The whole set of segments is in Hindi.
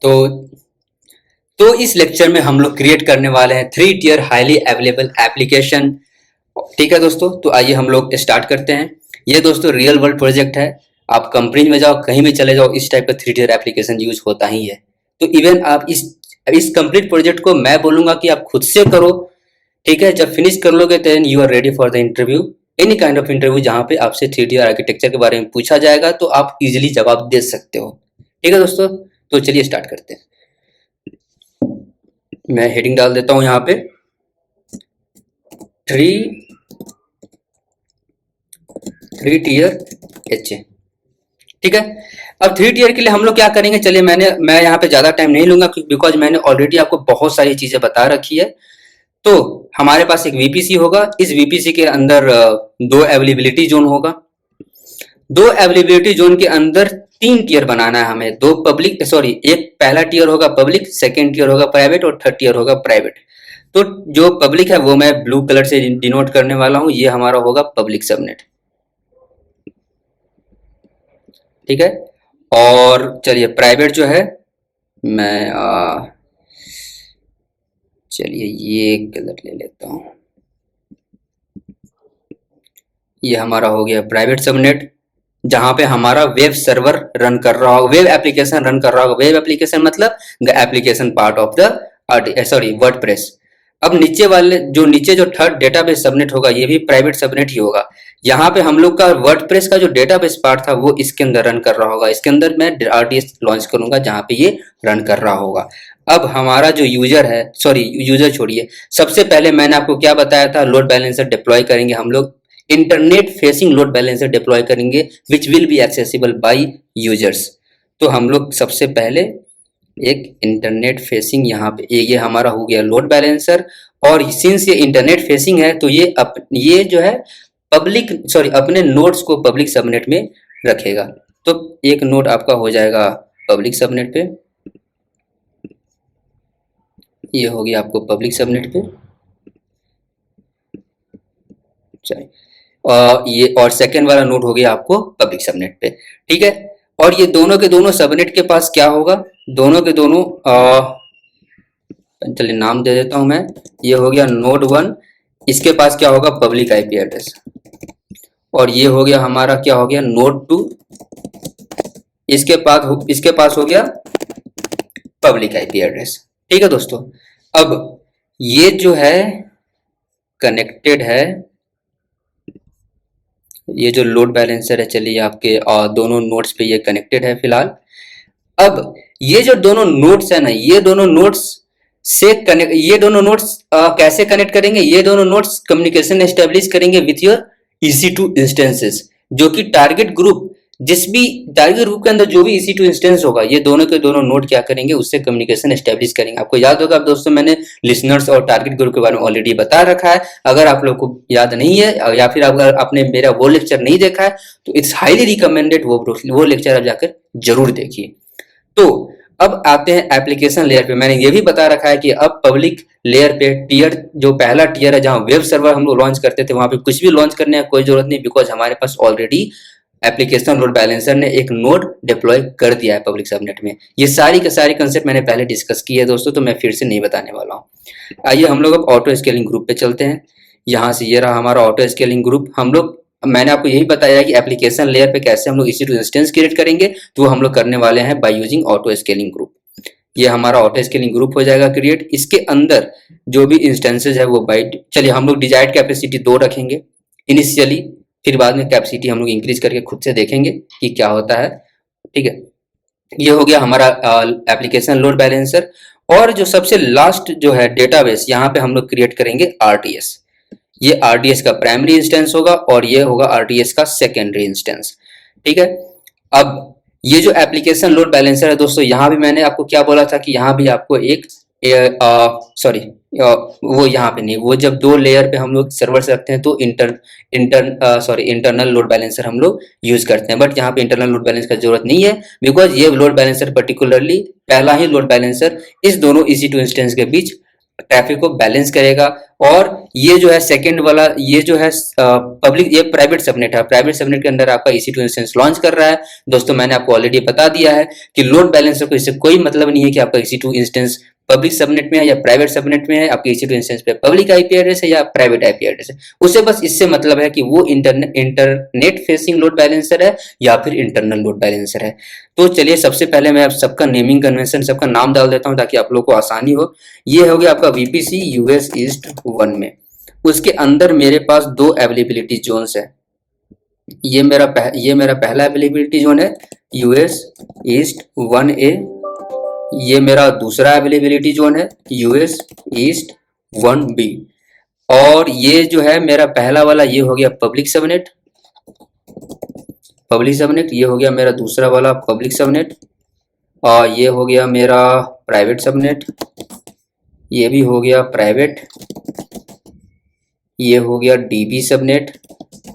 तो इस लेक्चर में हम लोग क्रिएट करने वाले हैं 3 टियर हाईली अवेलेबल एप्लीकेशन। ठीक है दोस्तों, तो आइए हम लोग स्टार्ट करते हैं। ये दोस्तों रियल वर्ल्ड प्रोजेक्ट है। आप कंपनी में जाओ, कहीं भी चले जाओ, इस टाइप का 3 टियर एप्लीकेशन यूज होता ही है। तो इवन आप इस कंप्लीट प्रोजेक्ट को मैं बोलूंगा कि आप खुद से करो। ठीक है, जब फिनिश कर लोगे then you are ready for the interview, any kind of interview जहाँ पे आपसे 3 टियर आर्किटेक्चर के बारे में पूछा जाएगा, तो आप इजिली जवाब दे सकते हो। ठीक है दोस्तों, तो चलिए स्टार्ट करते हैं। मैं हेडिंग डाल देता हूं यहाँ पे 3 टियर HA। ठीक है, अब 3 टियर के लिए हम लोग क्या करेंगे, चलिए मैं यहाँ पे ज्यादा टाइम नहीं लूंगा बिकॉज मैंने ऑलरेडी आपको बहुत सारी चीजें बता रखी है। तो हमारे पास एक VPC होगा, इस VPC के अंदर 2 अवेलेबिलिटी जोन होगा। 2 अवेलेबिलिटी जोन के अंदर 3 टियर बनाना है हमें। एक पहला टियर होगा पब्लिक, सेकेंड टियर होगा प्राइवेट और थर्ड टियर होगा प्राइवेट। तो जो पब्लिक है वो मैं ब्लू कलर से डिनोट करने वाला हूं, ये हमारा होगा पब्लिक सबनेट। ठीक है, और चलिए प्राइवेट जो है मैं चलिए ये कलर ले लेता हूं। ये हमारा हो गया प्राइवेट सबनेट, जहां पे हमारा वेब सर्वर रन कर रहा होगा, वेब एप्लीकेशन रन कर रहा होगा। वेब एप्लीकेशन मतलब the application part of the WordPress. अब नीचे जो थर्ड डेटाबेस सबनेट होगा, ये भी प्राइवेट सबनेट ही होगा। यहाँ पे हम लोग का वर्डप्रेस का जो डेटाबेस पार्ट था वो इसके अंदर रन कर रहा होगा। इसके अंदर मैं RDS लॉन्च करूंगा जहाँ पे ये रन कर रहा होगा। अब हमारा जो यूजर छोड़िए, सबसे पहले मैंने आपको क्या बताया था, लोड बैलेंसर डिप्लॉय करेंगे हम लोग। Internet facing load balancer deploy करेंगे which will be accessible by users. तो हम लोग सबसे पहले एक इंटरनेट फेसिंग, यहाँ पे ये हमारा हो गया लोड बैलेंसर। और सिंस ये इंटरनेट फेसिंग है तो ये जो है अपने नोड्स को पब्लिक सबनेट में रखेगा। तो एक नोड आपका हो जाएगा पब्लिक सबनेट पे, ये हो गया आपको पब्लिक सबनेट पे। और सेकेंड वाला नोड हो गया आपको पब्लिक सबनेट पे। ठीक है, और ये दोनों के दोनों सबनेट के पास क्या होगा, दोनों के दोनों चलिए नाम दे देता हूं मैं। ये हो गया नोड 1, इसके पास क्या होगा पब्लिक IP एड्रेस। और ये हो गया हमारा क्या हो गया नोड 2, इसके पास हो गया पब्लिक IP एड्रेस। ठीक है दोस्तों, अब ये जो है कनेक्टेड है, ये जो लोड बैलेंसर है, चलिए आपके दोनों नोड्स पे ये कनेक्टेड है फिलहाल। अब ये जो दोनों नोड्स है ना, ये दोनों नोड्स कैसे कनेक्ट करेंगे, ये दोनों नोड्स कम्युनिकेशन एस्टेब्लिश करेंगे विथ योर EC2 इंस्टेंसेस। जो कि टारगेट ग्रुप के अंदर जो भी EC2 इंस्टेंस होगा, ये दोनों के दोनों नोड क्या करेंगे, उससे कम्युनिकेशन एस्टेब्लिश करेंगे। आपको याद होगा दोस्तों, मैंने लिसनर्स और टारगेट ग्रुप के बारे में ऑलरेडी बता रखा है। अगर आप लोग को याद नहीं है या फिर अगर आपने मेरा वो लेक्चर नहीं देखा है तो इट्स हाईली रिकमेंडेड वो लेक्चर आप जाकर जरूर देखिए। तो अब आते हैं एप्लीकेशन लेयर पे। मैंने ये भी बता रखा है कि अब पब्लिक लेयर पे जो पहला टियर है, जहां वेब सर्वर हम लोग लॉन्च करते थे, वहां पे कुछ भी लॉन्च करने की कोई जरूरत नहीं, बिकॉज हमारे पास ऑलरेडी एप्लीकेशन लोड बैलेंसर ने एक नोड डिप्लॉय कर दिया है पब्लिक सबनेट में। ये सारी के सारी कंसेप्ट मैंने पहले डिस्कस की है दोस्तों, तो मैं फिर से नहीं बताने वाला हूँ। आइए हम लोग अब ऑटो स्केलिंग ग्रुप पे चलते हैं। यहाँ से ये रहा हमारा ऑटो स्केलिंग ग्रुप। मैंने आपको यही बताया कि एप्लीकेशन लेयर पे कैसे हम लोग EC2 इंस्टेंस क्रिएट करेंगे, तो हम लोग करने वाले हैं by using auto scaling group. ये हमारा ऑटो स्केलिंग ग्रुप हो जाएगा क्रिएट। इसके अंदर जो भी इंस्टेंसेज है वो चलिए हम लोग डिजायर्ड कैपेसिटी 2 रखेंगे इनिशियली, फिर बाद में कैपेसिटी हम लोग इंक्रीज करके खुद से देखेंगे कि क्या होता है। ठीक है, ये हो गया हमारा एप्लीकेशन लोड बैलेंसर। और जो सबसे लास्ट जो है डेटाबेस, यहाँ पे हम लोग क्रिएट करेंगे RDS। ये RDS का प्राइमरी इंस्टेंस होगा और ये होगा RDS का सेकेंडरी इंस्टेंस। ठीक है, अब ये जो एप्लीकेशन लोड बैलेंसर है दोस्तों, यहाँ भी मैंने आपको क्या बोला था कि यहाँ भी आपको एक वो यहाँ पे नहीं, वो जब 2 लेयर पे हम लोग सर्वर से रखते हैं तो इंटरनल लोड बैलेंसर हम लोग यूज करते हैं। बट यहाँ पे इंटरनल लोड बैलेंस का जरूरत नहीं है, बिकॉज ये लोड बैलेंसर पर्टिकुलरली पहला ही लोड बैलेंसर इस दोनों EC2 इंस्टेंस के बीच ट्रैफिक को बैलेंस करेगा। और ये जो है सेकंड वाला, ये जो है पब्लिक, ये प्राइवेट सबनेट है, प्राइवेट सबनेट के अंदर आपका EC2 इंस्टेंस लॉन्च कर रहा है। दोस्तों मैंने आपको ऑलरेडी बता दिया है कि लोड बैलेंसर को इससे कोई मतलब नहीं है कि आपका EC2 इंस्टेंस पब्लिक सबनेट में है या प्राइवेट सबनेट में है, आपके EC2 इंस्टेंस पे पब्लिक आईपी एड्रेस है या प्राइवेट आईपी एड्रेस है। उसे बस इससे मतलब है कि वो इंटरनेट फेसिंग लोड बैलेंसर है या फिर इंटरनल लोड बैलेंसर है। तो चलिए सबसे पहले मैं आप सबका नेमिंग कन्वेंशन, सबका नाम डाल देता हूं ताकि आप लोगों को आसानी हो। ये हो गया आपका VPC US ईस्ट 1 में। उसके अंदर मेरे पास दो अवेलेबिलिटी जोन्स है। ये मेरा पहला अवेलेबिलिटी जोन है US ईस्ट 1A। ये मेरा दूसरा अवेलेबिलिटी जोन है US ईस्ट 1B। और ये जो है मेरा पहला वाला, ये हो गया पब्लिक सबनेट, ये हो गया मेरा दूसरा वाला पब्लिक सबनेट। और ये हो गया मेरा प्राइवेट सबनेट, ये भी हो गया प्राइवेट। ये हो गया DB सबनेट।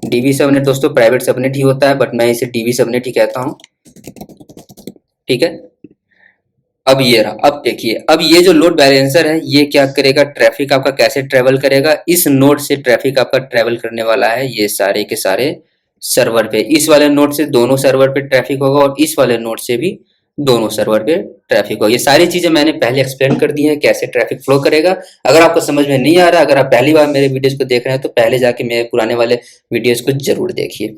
DB सबनेट दोस्तों प्राइवेट सबनेट ही होता है, बट मैं इसे DB सबनेट ही कहता हूँ, ठीक है। अब ये रहा, अब देखिए, अब ये जो लोड बैलेंसर है ये क्या करेगा, ट्रैफिक आपका कैसे ट्रेवल करेगा। इस नोड से ट्रैफिक आपका ट्रेवल करने वाला है ये सारे के सारे सर्वर पे। इस वाले नोड से दोनों सर्वर पे ट्रैफिक होगा और इस वाले नोड से भी दोनों सर्वर पे ट्रैफिक होगा। ये सारी चीजें मैंने पहले एक्सप्लेन कर दी है कैसे ट्रैफिक फ्लो करेगा। अगर आपको समझ में नहीं आ रहा, अगर आप पहली बार मेरे वीडियोस को देख रहे हैं तो पहले जाके मेरे पुराने वाले वीडियोस को जरूर देखिए,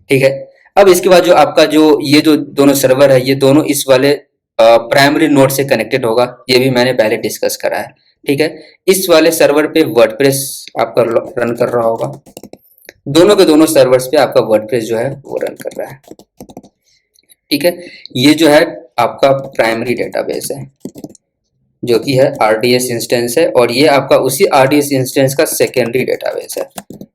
ठीक है। अब इसके बाद जो आपका जो ये जो दोनों सर्वर है ये दोनों इस वाले प्राइमरी नोड से कनेक्टेड होगा, ये भी मैंने पहले डिस्कस करा है, ठीक है। इस वाले सर्वर पे वर्डप्रेस आपका रन कर रहा होगा, दोनों के दोनों सर्वर्स पे आपका वर्डप्रेस जो है वो रन कर रहा है, ठीक है। ये जो है आपका प्राइमरी डेटाबेस है जो कि है RDS इंस्टेंस है, और ये आपका उसी RDS इंस्टेंस का सेकेंडरी डेटाबेस है,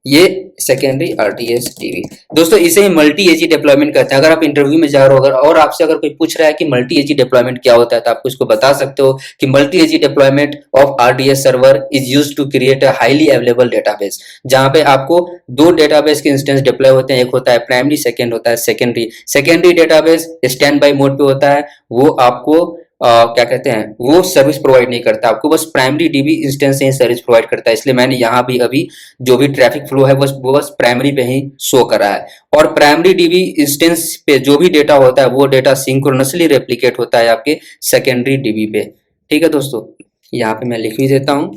ये सेकेंडरी RDS DB। दोस्तों इसे ही मल्टी एजी डिप्लॉयमेंट कहते हैं। अगर आप इंटरव्यू में जा रहे हो अगर और आपसे अगर कोई पूछ रहा है कि मल्टी एजी डिप्लॉयमेंट क्या होता है तो आपको इसको बता सकते हो कि multi AZ deployment of RDS server is used to create a highly available database, जहां पे आपको दो डेटाबेस के इंस्टेंस डिप्लॉय होते हैं, एक होता है प्राइमरी, सेकेंड होता है secondary. Secondary database stand by mode पे होता है, वो आपको क्या कहते हैं, वो सर्विस प्रोवाइड नहीं करता, आपको बस प्राइमरी DB इंस्टेंस से ही सर्विस प्रोवाइड करता है। इसलिए मैंने यहाँ भी अभी जो भी ट्रैफिक फ्लो है वो बस प्राइमरी पे ही शो करा है। और प्राइमरी DB इंस्टेंस पे जो भी डेटा होता है वो डेटा सिंक्रोनसली रेप्लिकेट होता है आपके सेकेंडरी DB पे, ठीक है दोस्तों। यहाँ पे मैं लिख भी देता हूँ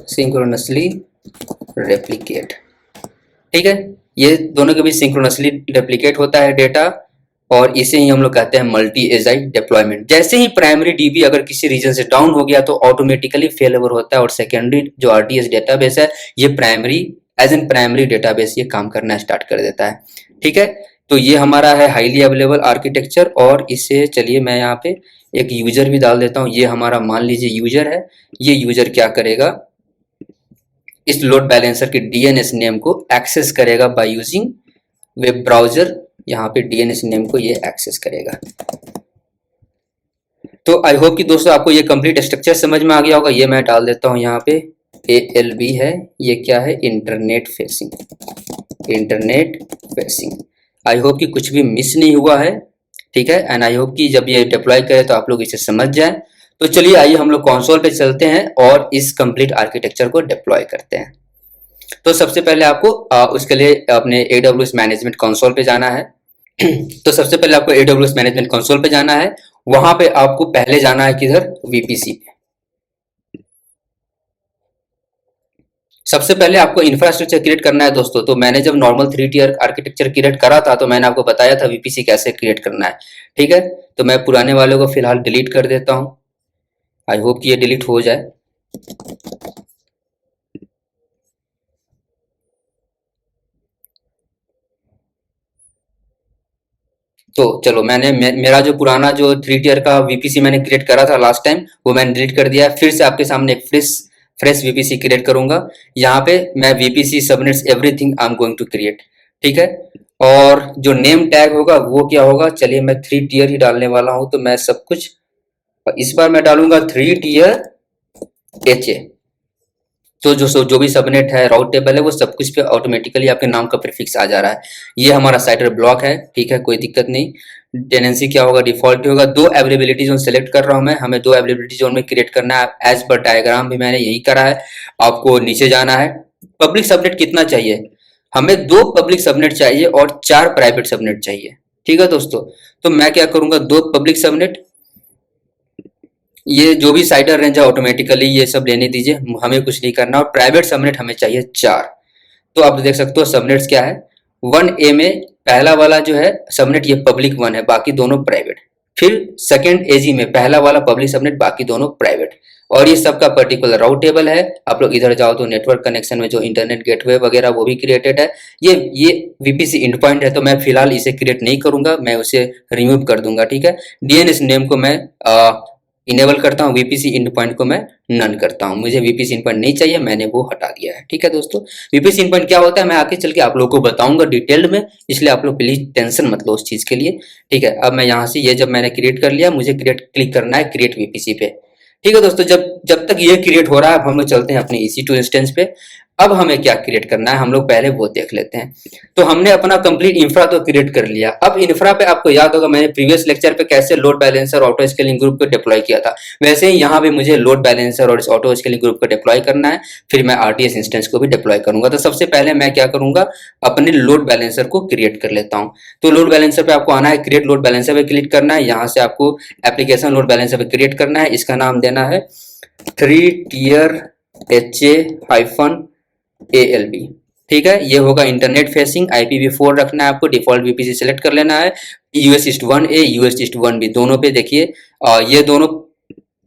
सिंक्रोनसली रेप्लिकेट, ठीक है। ये दोनों के बीच सिंक्रोनसली रेप्लिकेट होता है डेटा, और इसे ही हम लोग कहते हैं मल्टी एजी डिप्लॉयमेंट। जैसे ही प्राइमरी DB अगर किसी रीजन से डाउन हो गया तो ऑटोमेटिकली फेल ओवर होता है, और सेकेंडरी जो RDS डेटाबेस है ये primary as an primary database ये काम करना स्टार्ट कर देता है, ठीक है। तो ये हमारा है हाईली अवेलेबल आर्किटेक्चर। और इसे चलिए मैं यहाँ पे एक यूजर भी डाल देता हूँ। ये हमारा मान लीजिए यूजर है। ये यूजर क्या करेगा, इस लोड बैलेंसर के DNS नेम को एक्सेस करेगा बाय यूजिंग वेब ब्राउजर। यहाँ पे DNS नेम को ये एक्सेस करेगा। तो आई होप कि दोस्तों आपको ये कंप्लीट स्ट्रक्चर समझ में आ गया होगा। ये मैं डाल देता हूँ यहाँ पे ALB है, ये क्या है, internet facing, internet facing. I hope कि कुछ भी मिस नहीं हुआ है, ठीक है। एंड आई होप कि जब ये डिप्लॉय करे तो आप लोग इसे समझ जाए। तो चलिए आइए हम लोग कंसोल पे चलते हैं और इस कंप्लीट आर्किटेक्चर को डिप्लॉय करते हैं। तो सबसे पहले आपको उसके लिए अपने AWS मैनेजमेंट कंसोल पे जाना है। तो सबसे पहले आपको AWS मैनेजमेंट कंसोल पे जाना है। वहां पे आपको पहले जाना है किधर, VPC पे। सबसे पहले आपको इंफ्रास्ट्रक्चर क्रिएट करना है दोस्तों। तो मैंने जब नॉर्मल 3 टियर आर्किटेक्चर क्रिएट करा था तो मैंने आपको बताया था VPC कैसे क्रिएट करना है, ठीक है। तो मैं पुराने वालों को फिलहाल डिलीट कर देता हूं। आई होप कि ये डिलीट हो जाए। तो चलो मेरा जो पुराना जो 3 टियर का VPC मैंने क्रिएट करा था लास्ट टाइम वो मैंने डिलीट कर दिया है। फिर से आपके सामने एक फ्रेश VPC क्रिएट करूंगा। यहाँ पे मैं VPC subnets everything I am going to create, ठीक है। और जो नेम टैग होगा वो क्या होगा, चलिए मैं 3 टियर ही डालने वाला हूं। तो मैं सब कुछ इस बार मैं डालूंगा 3 टियर HA। तो जो भी सबनेट है, राउट टेबल है, वो सब कुछ पे ऑटोमेटिकली आपके नाम का प्रीफिक्स आ जा रहा है। ये हमारा साइटर ब्लॉक है, ठीक है, कोई दिक्कत नहीं। टेनेंसी क्या होगा, डिफॉल्ट होगा। 2 अवेलेबिलिटी जोन सेलेक्ट कर रहा हूं मैं, हमें 2 अवेलेबिलिटी जोन में क्रिएट करना है। एज पर डायग्राम भी मैंने यही करा है। आपको नीचे जाना है। पब्लिक सबनेट कितना चाहिए, हमें 2 पब्लिक सबनेट चाहिए और 4 प्राइवेट सबनेट चाहिए। ठीक है दोस्तों, तो मैं क्या करूंगा, 2 पब्लिक सबनेट, ये जो भी साइडर रेंज है ऑटोमेटिकली ये सब लेने दीजिए, हमें कुछ नहीं करना। और प्राइवेट सबनेट हमें चाहिए 4। तो आप देख सकते हो सबनेट्स क्या है, 1A में पहला वाला जो है सबनेट ये पब्लिक 1 है, बाकी दोनों प्राइवेट। फिर सेकंड AG में पहला वाला पब्लिक सबनेट, बाकी दोनों प्राइवेट। और ये सबका पर्टिकुलर राउट टेबल है। आप लोग इधर जाओ तो नेटवर्क कनेक्शन में जो इंटरनेट गेटवे वगैरह वो भी क्रिएटेड है। ये VPC इंड पॉइंट है, तो मैं फिलहाल इसे क्रिएट नहीं करूंगा, मैं उसे रिमूव कर दूंगा। ठीक है, DNS नेम को मैं इनेबल करता हूँ, VPC इंड पॉइंट को मैं नन करता हूँ। मुझे VPC इंड पॉइंट नहीं चाहिए, मैंने वो हटा दिया है। ठीक है दोस्तों, VPC इंड पॉइंट क्या होता है मैं आगे चल के आप लोगों को बताऊंगा डिटेल्ड में, इसलिए आप लोग प्लीज टेंशन मत लो उस चीज के लिए। ठीक है, अब मैं यहाँ से ये जब मैंने क्रिएट कर लिया, मुझे क्लिक करना है क्रिएट VPC पे। ठीक है दोस्तों, जब तक ये क्रिएट हो रहा है, अब हम लोग चलते हैं अपने EC2 इंस्टेंस पे। अब हमें क्या क्रिएट करना है हम लोग पहले वो देख लेते हैं। तो हमने अपना कंप्लीट इंफ्रा तो क्रिएट कर लिया। अब इंफ्रा पे आपको याद होगा मैंने प्रीवियस लेक्चर पे कैसे load balancer auto scaling group को डिप्लॉय किया था, वैसे ही यहाँ पे मुझे लोड बैलेंसर और ऑटो स्केलिंग ग्रुप को डिप्लॉय करना है। फिर मैं RTS इंस्टेंस को भी डिप्लॉय करूंगा। तो सबसे पहले मैं क्या करूंगा, अपने लोड बैलेंसर को क्रिएट कर लेता हूँ। तो लोड बैलेंसर पे आपको आना है, क्रिएट लोड बैलेंसर पे क्लिक करना है। यहाँ से आपको एप्लीकेशन लोड बैलेंसर पे क्रिएट करना है। इसका नाम देना है 3-tier HA-ALB। ठीक है, ये होगा इंटरनेट फेसिंग। IPv4 रखना है आपको, डिफॉल्ट VPC सेलेक्ट कर लेना है। US East 1A US East 1B दोनों पे देखिए, ये दोनों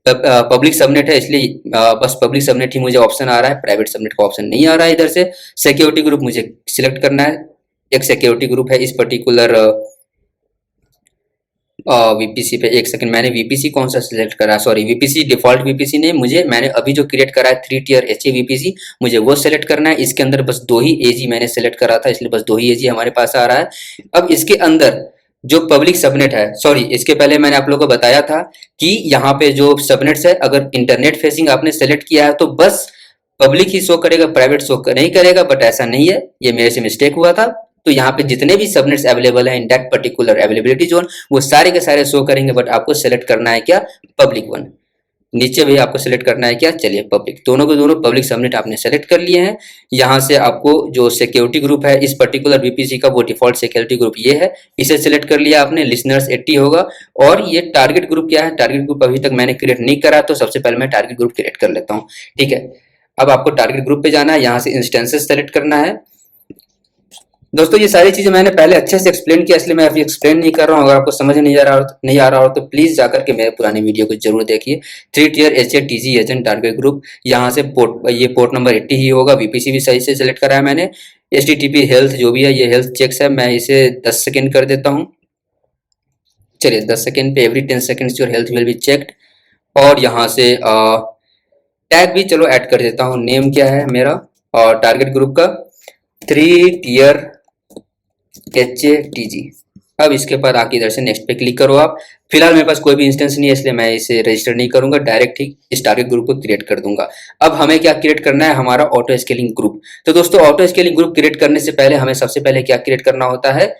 पब्लिक सबनेट है, इसलिए बस पब्लिक सबनेट ही मुझे ऑप्शन आ रहा है, प्राइवेट सबनेट का ऑप्शन नहीं आ रहा है। इधर से सिक्योरिटी ग्रुप मुझे सिलेक्ट करना है। एक सिक्योरिटी ग्रुप है इस पर्टिकुलर VPC पे। एक सेकंड, मैंने VPC कौन सा सिलेक्ट करा, सॉरी VPC डिफॉल्ट VPC ने मुझे, मैंने अभी जो क्रिएट करा है 3-tier HA VPC, मुझे वो सेलेक्ट करना है। इसके अंदर बस 2 ही AG मैंने सेलेक्ट करा था, इसलिए बस 2 ही AG हमारे पास आ रहा है। अब इसके अंदर जो पब्लिक सबनेट है, सॉरी इसके पहले मैंने आप लोगों को बताया था कि यहाँ पे जो सबनेट्स है, अगर इंटरनेट फेसिंग आपने सेलेक्ट किया है तो बस पब्लिक ही शो करेगा, प्राइवेट शो नहीं करेगा। बट ऐसा नहीं है, ये मेरे से मिस्टेक हुआ था। तो यहाँ पे जितने भी सबनेट्स अवेलेबल है in that particular availability zone, वो सारे के सारे शो करेंगे। बट आपको सेलेक्ट करना है क्या, पब्लिक 1। नीचे भी आपको सेलेक्ट करना है क्या, चलिए पब्लिक। दोनों के दोनों पब्लिक सबनेट आपने सेलेक्ट कर लिए हैं। यहाँ से आपको जो सिक्योरिटी ग्रुप है इस पर्टिकुलर VPC का, वो डिफॉल्ट सिक्योरिटी ग्रुप ये है, इसे सेलेक्ट कर लिया आपने। लिसनर्स 80 होगा। और ये टारगेट ग्रुप क्या है, टारगेट ग्रुप अभी तक मैंने क्रिएट नहीं करा, तो सबसे पहले मैं टारगेट ग्रुप क्रिएट कर लेता हूँ। ठीक है, अब आपको टारगेट ग्रुप पे जाना है, यहाँ से इंस्टेंसेस सेलेक्ट करना है। दोस्तों ये सारी चीजें मैंने पहले अच्छे से एक्सप्लेन किया, इसलिए मैं अभी एक्सप्लेन नहीं कर रहा हूँ। अगर आपको समझ नहीं आ रहा हो तो प्लीज जाकर के मेरे पुराने वीडियो को जरूर देखिए। 3-tier HA-TG agent target group, यहाँ से ये पोर्ट नंबर 80 ही होगा। VPC भी सही से सिलेक्ट करा है मैंने। HTTP हेल्थ जो भी है, ये हेल्थ चेक्स है, मैं इसे 10 सेकेंड कर देता हूँ। चलिए 10 सेकेंड पे every 10 seconds your health will be checked. और यहाँ से टैग भी चलो ऐड कर देता हूँ। नेम क्या है मेरा और टारगेट ग्रुप का 3-tier HA-TG। अब इसके बाद आके इधर से नेक्स्ट पे क्लिक करो आप। फिलहाल मेरे पास कोई भी इंस्टेंस नहीं है, इसलिए मैं इसे रजिस्टर नहीं करूंगा, डायरेक्ट ही इस टारगेट ग्रुप को क्रिएट कर दूंगा। अब हमें क्या क्रिएट करना है, हमारा ऑटो स्केलिंग ग्रुप। तो दोस्तों ऑटो स्केलिंग ग्रुप क्रिएट करने से पहले हमें सबसे पहले क्या क्रिएट करना होता है,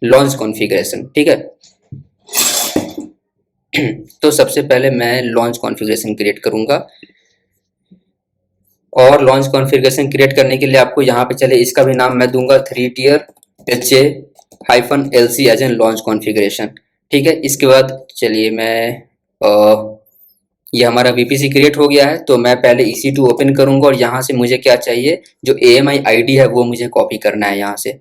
लॉन्च कॉन्फ़िगरेशन। ठीक है, तो सबसे पहले मैं लॉन्च कॉन्फ़िगरेशन क्रिएट करूंगा। और लॉन्च कॉन्फ़िगरेशन क्रिएट करने के लिए आपको यहाँ पे, चले इसका भी नाम मैं दूंगा 3-tier HA-LC as an launch configuration. ठीक है, इसके बाद चलिए मैं ये हमारा VPC क्रिएट हो गया है, तो मैं पहले EC2 ओपन करूंगा। और यहाँ से मुझे क्या चाहिए, जो AMI ID है वो मुझे कॉपी करना है यहाँ से।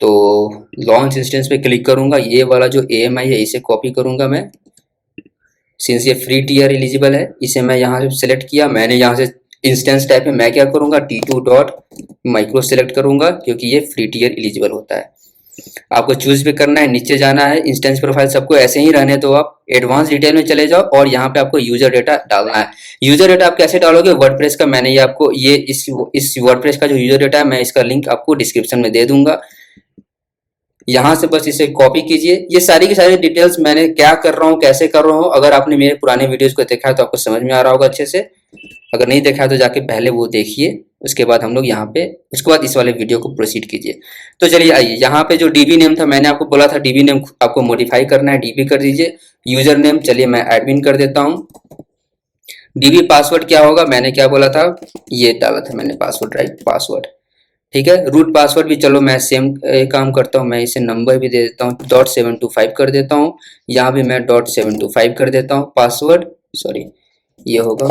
तो लॉन्च इंस्टेंस पे क्लिक करूंगा, ये वाला जो AMI है इसे कॉपी करूंगा मैं। सिंस ये फ्री टियर एलिजिबल है, इसे मैं यहाँ से सिलेक्ट किया। मैंने यहाँ से इंस्टेंस टाइप में मैं क्या करूंगा, T2.micro सेलेक्ट करूंगा, क्योंकि ये फ्री टियर एलिजिबल होता है। आपको चूज भी करना है, नीचे जाना है, इंस्टेंस प्रोफाइल सबको ऐसे ही रहने दो। आप एडवांस डिटेल में चले जाओ और यहाँ पे आपको यूजर डेटा डालना है। यूजर डेटा आप कैसे डालोगे, वर्डप्रेस का मैंने ये आपको ये इस वर्डप्रेस का जो यूजर डेटा है, मैं इसका लिंक आपको डिस्क्रिप्शन में दे दूंगा। यहाँ से बस इसे कॉपी कीजिए। ये सारी की सारी डिटेल्स मैंने क्या कर रहा हूँ, कैसे कर रहा हूँ, अगर आपने मेरे पुराने वीडियोस को देखा है तो आपको समझ में आ रहा होगा अच्छे से। अगर नहीं देखा है तो जाके पहले वो देखिए, उसके बाद हम लोग यहाँ पे, उसके बाद इस वाले वीडियो को प्रोसीड कीजिए। तो चलिए आइए, यहाँ पे जो डीबी नेम था, मैंने आपको बोला था डीबी नेम आपको मॉडिफाई करना है, डीबी कर दीजिए। यूजर नेम चलिए मैं एडमिन कर देता हूँ। डीबी पासवर्ड क्या होगा, मैंने क्या बोला था, ये डाला था मैंने पासवर्ड, राइट, पासवर्ड, ठीक है। रूट पासवर्ड भी चलो मैं सेम काम करता हूँ, मैं इसे नंबर भी दे देता हूँ, .725 कर देता हूँ। यहाँ भी मैं .725 कर देता हूँ पासवर्ड, सॉरी ये होगा।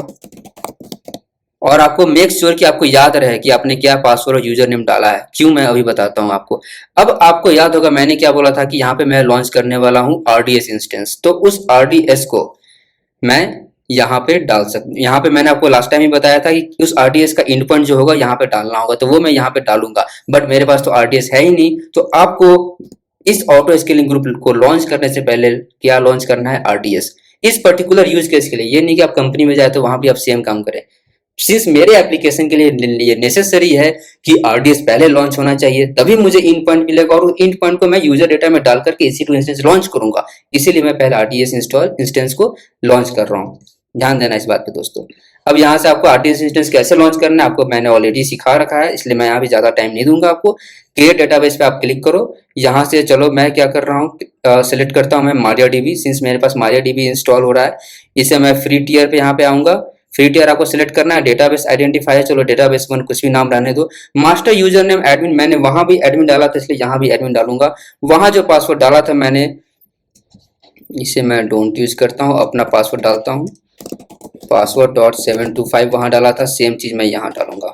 और आपको मेक श्योर कि आपको याद रहे कि आपने क्या पासवर्ड और यूजर नेम डाला है। क्यों, मैं अभी बताता हूँ आपको। अब आपको याद होगा मैंने क्या बोला था कि यहाँ पे मैं लॉन्च करने वाला हूँ RDS इंस्टेंस, तो उस RDS को मैं यहाँ पे डाल सकता, यहाँ पे मैंने आपको लास्ट टाइम ही बताया था कि उस RDS का इंड पॉइंट जो होगा यहाँ पे डालना होगा, तो वो मैं यहाँ पे डालूंगा। बट मेरे पास तो RDS है ही नहीं, तो आपको इस ऑटो स्केलिंग ग्रुप को लॉन्च करने से पहले क्या लॉन्च करना है, RDS। इस पर्टिकुलर यूज केस के लिए, ये नहीं कि आप कंपनी में जाए तो वहां भी आप सेम काम करें। सिंस मेरे एप्लीकेशन के लिए नेसेसरी है कि RDS पहले लॉन्च होना चाहिए, तभी मुझे इन पॉइंट मिलेगा, और इन पॉइंट को मैं यूजर डेटा में डाल करके EC2 इंस्टेंस लॉन्च करूंगा। इसीलिए मैं पहले RDS इंस्टेंस को लॉन्च कर रहा हूँ, ध्यान देना इस बात पे दोस्तों। अब यहाँ से आपको RDS इंस्टेंस कैसे लॉन्च करना है आपको मैंने ऑलरेडी सिखा रखा है, इसलिए मैं यहाँ भी ज्यादा टाइम नहीं दूंगा आपको। क्रिएट डेटाबेस पे आप क्लिक करो। यहाँ से चलो मैं क्या कर रहा हूँ, सेलेक्ट करता हूँ मैं MariaDB, सिंस मेरे पास MariaDB इंस्टॉल हो रहा है। इसे मैं फ्री टियर पे यहाँ पे आऊंगा। फ्री टियर आपको सिलेक्ट करना है। डेटाबेस आइडेंटिफायर, चलो डेटाबेस वन कुछ भी नाम रहने दो। मास्टर यूजर नेम एडमिन, मैंने वहां भी एडमिन डाला था इसलिए यहाँ भी एडमिन डालूंगा। वहां जो पासवर्ड डाला था मैंने, इसे मैं डोंट यूज करता हूँ, अपना पासवर्ड डालता हूँ। पासवर्ड .725 वहां डाला था, सेम चीज मैं यहाँ डालूंगा,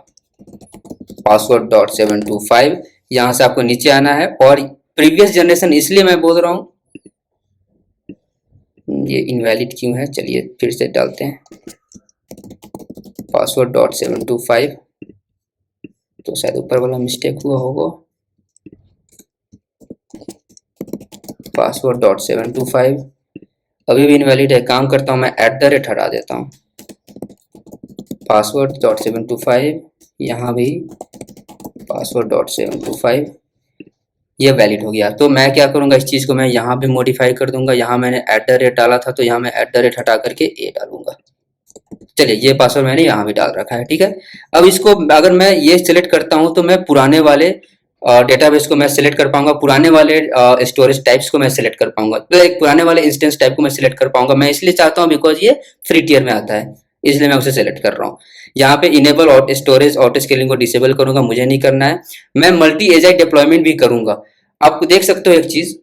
पासवर्ड .725। यहाँ से आपको नीचे आना है, और प्रीवियस जनरेशन इसलिए मैं बोल रहा हूँ, ये इनवैलिड क्यों है, चलिए फिर से डालते हैं पासवर्ड .725, तो शायद ऊपर वाला मिस्टेक हुआ होगा। पासवर्ड .725 अभी भी इनवैलिड है, काम करता हूँ मैं @ हटा देता हूँ। पासवर्ड .725 यहाँ भी पासवर्ड .725, ये वैलिड हो गया। तो मैं क्या करूंगा, इस चीज को मैं यहाँ भी मॉडिफाई कर दूंगा। यहाँ मैंने @ डाला था तो यहाँ मैं @ हटा करके ए डालूंगा। चलिए ये पासवर्ड मैंने यहाँ भी डाल रखा है, ठीक है। अब इसको अगर मैं ये सिलेक्ट करता हूँ तो मैं पुराने वाले डेटाबेस को मैं सिलेक्ट कर पाऊंगा, पुराने वाले स्टोरेज टाइप्स को मैं सिलेक्ट कर पाऊंगा, तो एक पुराने वाले इंस्टेंस टाइप को मैं सिलेक्ट कर पाऊंगा। मैं इसलिए चाहता हूँ बिकॉज ये फ्री टियर में आता है, इसलिए मैं उसे सिलेक्ट कर रहा हूँ। यहाँ पे इनेबल स्टोरेज ऑटो स्केलिंग को डिसेबल करूंगा, मुझे नहीं करना है। मैं मल्टी एजेंट डिप्लॉयमेंट भी करूंगा। आप देख सकते हो एक चीज,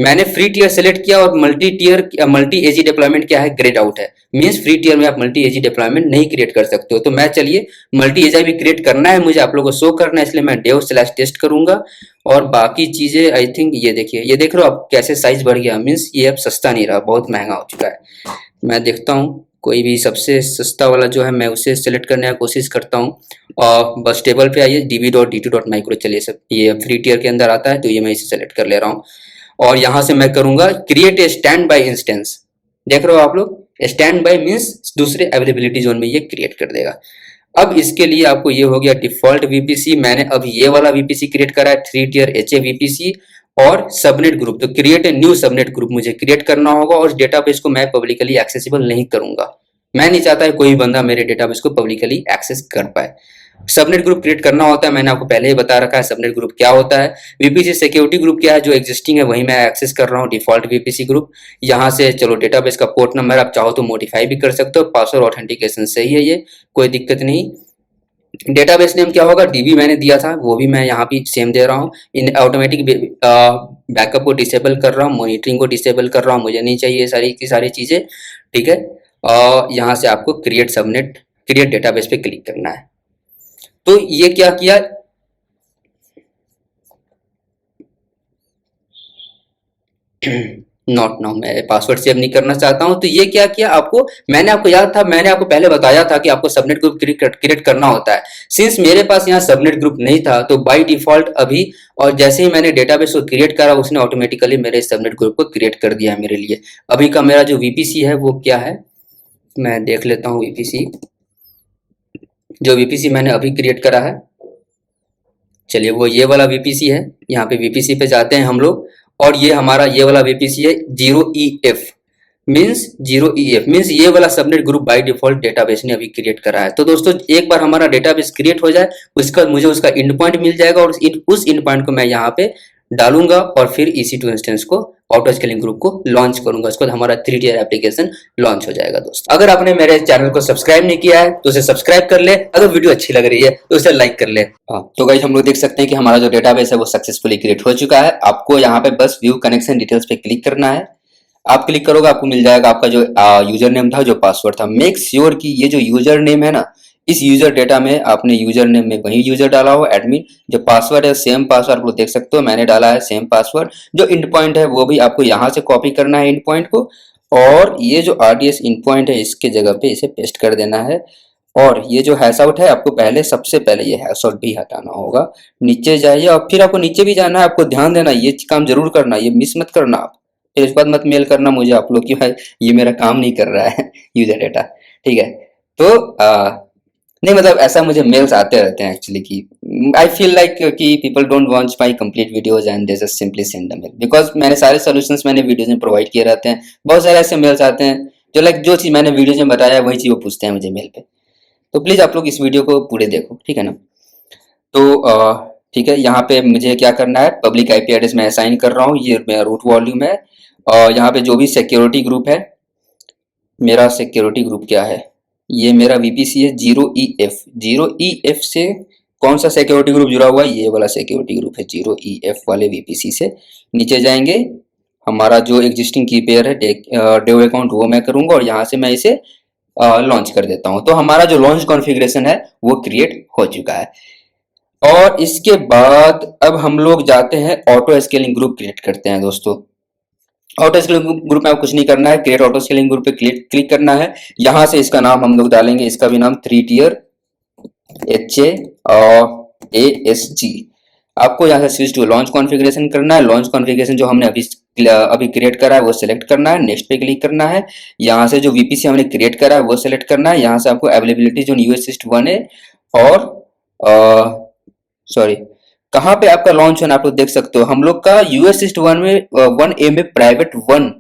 मैंने फ्री टियर सेलेक्ट किया और मल्टी एजी डिप्लॉयमेंट क्या है, ग्रेड आउट है। मींस फ्री टियर में आप मल्टी एजी डिप्लॉयमेंट नहीं क्रिएट कर सकते हो। तो मैं चलिए मल्टी एजी भी क्रिएट करना है मुझे, आप लोगों को शो करना है, इसलिए मैं dev/test करूंगा। और बाकी चीजें आई थिंक ये देखिए, ये देख रहे हो आप कैसे साइज बढ़ गया, मींस ये अब सस्ता नहीं रहा, बहुत महंगा हो चुका है। मैं देखता हूँ कोई भी सबसे सस्ता वाला जो है मैं उसे सेलेक्ट करने की कोशिश करता हूँ। और बस टेबल पे आइए, db.d2.micro, चलिए सब ये फ्री टियर के अंदर आता है, तो ये मैं इसे सेलेक्ट कर ले रहा हूँ। और यहां से मैं करूंगा create a stand by instance. देख रहे हो आप लोग, स्टैंड बाय मींस दूसरे अवेलेबिलिटी जोन में ये क्रिएट कर देगा। अब इसके लिए आपको ये हो गया डिफॉल्ट VPC, मैंने अब ये वाला VPC क्रिएट करा है, 3 टियर HA VPC। और सबनेट ग्रुप, तो create a new subnet group मुझे क्रिएट करना होगा, और डेटाबेस को मैं पब्लिकली एक्सेसिबल नहीं करूंगा। मैं नहीं चाहता है कोई बंदा मेरे डेटाबेस को पब्लिकली एक्सेस कर पाए। सबनेट ग्रुप क्रिएट करना होता है, मैंने आपको पहले ही बता रखा है सबनेट ग्रुप क्या होता है। VPC सिक्योरिटी ग्रुप क्या है, जो एग्जिस्टिंग है वही मैं एक्सेस कर रहा हूँ, डिफॉल्ट VPC ग्रुप। यहाँ से चलो डेटाबेस का पोर्ट नंबर आप चाहो तो मॉडिफाई भी कर सकते हो, पासवर्ड ऑथेंटिकेशन सही है, ये कोई दिक्कत नहीं। डेटाबेस नेम क्या होगा, DB मैंने दिया था वो भी मैं यहाँ भी सेम दे रहा हूँ। इन ऑटोमेटिक बैकअप को डिसेबल कर रहा हूँ, मॉनिटरिंग को डिसेबल कर रहा हूँ, मुझे नहीं चाहिए सारी की सारी चीजें, ठीक है। यहाँ से आपको क्रिएट डेटाबेस पे क्लिक करना है। तो ये क्या किया, नॉट नाउ, मैं पासवर्ड सेव नहीं करना चाहता हूं। तो ये क्या किया, आपको मैंने आपको याद था, मैंने आपको पहले बताया था कि आपको सबनेट ग्रुप क्रिएट करना होता है। सिंस मेरे पास यहाँ सबनेट ग्रुप नहीं था तो बाय डिफॉल्ट अभी, और जैसे ही मैंने डेटाबेस को क्रिएट करा उसने ऑटोमेटिकली मेरे सबनेट ग्रुप को क्रिएट कर दिया है मेरे लिए। अभी का मेरा जो VPC है वो क्या है, मैं देख लेता हूँ। VPC, जो VPC मैंने अभी क्रिएट करा है, चलिए वो ये वाला VPC है। यहाँ पे VPC पे जाते हैं हम लोग, और ये हमारा ये वाला VPC है 0EF। मीन्स 0EF मीन्स ये वाला subnet group by default database ने अभी क्रिएट करा है। तो दोस्तों एक बार हमारा डेटाबेस क्रिएट हो जाए, उसका मुझे उसका इंड पॉइंट मिल जाएगा और उस इंड पॉइंट को मैं यहाँ पे डालूंगा और फिर EC2 इंस्टेंस को ऑटो स्केलिंग ग्रुप को लॉन्च करूंगा। उसके बाद हमारा 3 टियर एप्लीकेशन लॉन्च हो जाएगा। दोस्तों अगर आपने मेरे चैनल को सब्सक्राइब नहीं किया है तो उसे सब्सक्राइब कर ले, अगर वीडियो अच्छी लग रही है तो उसे लाइक कर ले। हाँ, तो गाइस हम लोग देख सकते हैं कि हमारा जो डेटाबेस है वो सक्सेसफुली क्रिएट हो चुका है। आपको यहाँ पे बस व्यू कनेक्शन डिटेल्स पे क्लिक करना है। आप क्लिक करोगे आपको मिल जाएगा आपका जो यूजर नेम था, जो पासवर्ड था। मेक श्योर कि ये जो यूजर नेम है ना, इस यूजर डेटा में आपने यूजर नेम में वही यूजर डाला हो एडमिन। जो पासवर्ड है सेम पासवर्ड आप लोग देख सकते हो, मैंने डाला है सेम पासवर्ड। जो इंड पॉइंट है वो भी आपको यहाँ से कॉपी करना है इंड पॉइंट को, और ये जो RDS इंड पॉइंट है इसके जगह पे इसे पेस्ट कर देना है। और ये जो हैश आउट है आपको पहले सबसे पहले ये हैश आउट भी हटाना होगा। नीचे जाइए और फिर आपको नीचे भी जाना है। आपको ध्यान देना, ये काम जरूर करना, ये मिस मत करना आप। फिर इस बात मत मेल करना मुझे आप लोग कि भाई ये मेरा काम नहीं कर रहा है यूजर डेटा, ठीक है। तो नहीं मतलब ऐसा मुझे मेल्स आते रहते हैं एक्चुअली कि आई फील लाइक कि people don't want my complete videos and they just simply send the mail, because मैंने सारे सॉल्यूशंस मैंने वीडियोस में प्रोवाइड किए रहते हैं। बहुत सारे ऐसे मेल्स आते हैं जो लाइक जो चीज मैंने वीडियोस में बताया वही चीज वो पूछते हैं मुझे मेल पे। तो प्लीज आप लोग इस वीडियो को पूरे देखो, ठीक है ना। तो ठीक है, यहाँ पे मुझे क्या करना है, पब्लिक IP एड्रेस मैं असाइन कर रहा हूँ, ये मेरा रूट वॉल्यूम है। और यहाँ पे जो भी सिक्योरिटी ग्रुप है, मेरा सिक्योरिटी ग्रुप क्या है, ये मेरा VPC है 0EF। 0EF से कौन सा सिक्योरिटी ग्रुप जुड़ा हुआ है, ये वाला सिक्योरिटी ग्रुप है 0EF वाले VPC से। नीचे जाएंगे, हमारा जो एग्जिस्टिंग की पेयर है डेव अकाउंट वो मैं करूंगा और यहाँ से मैं इसे लॉन्च कर देता हूँ। तो हमारा जो लॉन्च कॉन्फ़िगरेशन है वो क्रिएट हो चुका है। और इसके बाद अब हम लोग जाते हैं ऑटो स्केलिंग ग्रुप क्रिएट करते हैं। दोस्तों ऑटो स्केलिंग ग्रुप में आपको कुछ नहीं करना है, क्रिएट ऑटो स्केलिंग ग्रुप पे क्लिक करना है। यहाँ से इसका नाम हम लोग डालेंगे, इसका भी नाम 3 टियर HASG। आपको यहाँ से स्विच टू लॉन्च कॉन्फ़िगरेशन करना है। लॉन्च कॉन्फ़िगरेशन जो हमने अभी क्रिएट करा है वो सिलेक्ट करना है, नेक्स्ट पे क्लिक करना है। यहाँ से जो VPC हमने क्रिएट करा है वो सिलेक्ट करना है। यहाँ से आपको अवेलेबिलिटी जो US East 1 है और सॉरी कहाँ पे आपका लॉन्च होना आप लोग देख सकते हो। हम लोग का US East 1 में 1A में प्राइवेट 1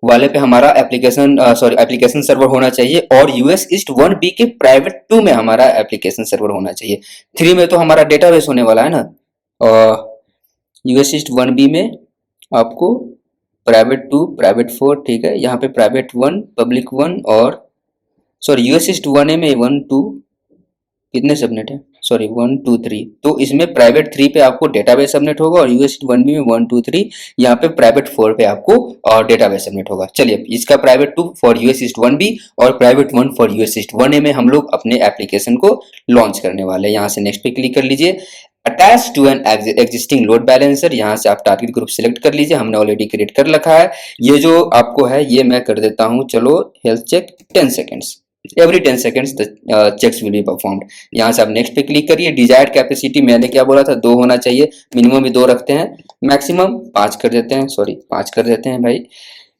वाले पे हमारा एप्लीकेशन सर्वर होना चाहिए, और US East 1B के प्राइवेट 2 में हमारा एप्लीकेशन सर्वर होना चाहिए। 3 में तो हमारा डेटाबेस होने वाला है ना। US East 1B में आपको प्राइवेट 2 प्राइवेट 4, ठीक है। यहाँ पे प्राइवेट 1 पब्लिक 1 और US East 1A में 1 2 कितने सबनेट है, 1 2 3। तो इसमें प्राइवेट 3 पे आपको डेटाबेस सबनेट होगा और US East 1B में 1 2 3 यहाँ पे प्राइवेट 4 पे आपको डेटाबेस सबनेट होगा। चलिए इसका private 2 for US East 1B और private 1 for US East 1A में हम लोग अपने एप्लीकेशन को लॉन्च करने वाले हैं। यहाँ से नेक्स्ट पे क्लिक कर लीजिए। Attach to an existing load balancer, यहाँ से आप टारगेट ग्रुप सिलेक्ट कर लीजिए, हमने ऑलरेडी क्रिएट कर रखा है। ये जो आपको है ये मैं कर देता हूँ, चलो health check 10 seconds, every 10 seconds the checks will be performed. यहाँ से आप नेक्स्ट पे क्लिक करिए। डिजायर्ड कैपेसिटी मैंने क्या बोला था, 2 होना चाहिए, मिनिमम भी 2 रखते हैं, मैक्सिमम 5 कर देते हैं, 5 कर देते हैं भाई।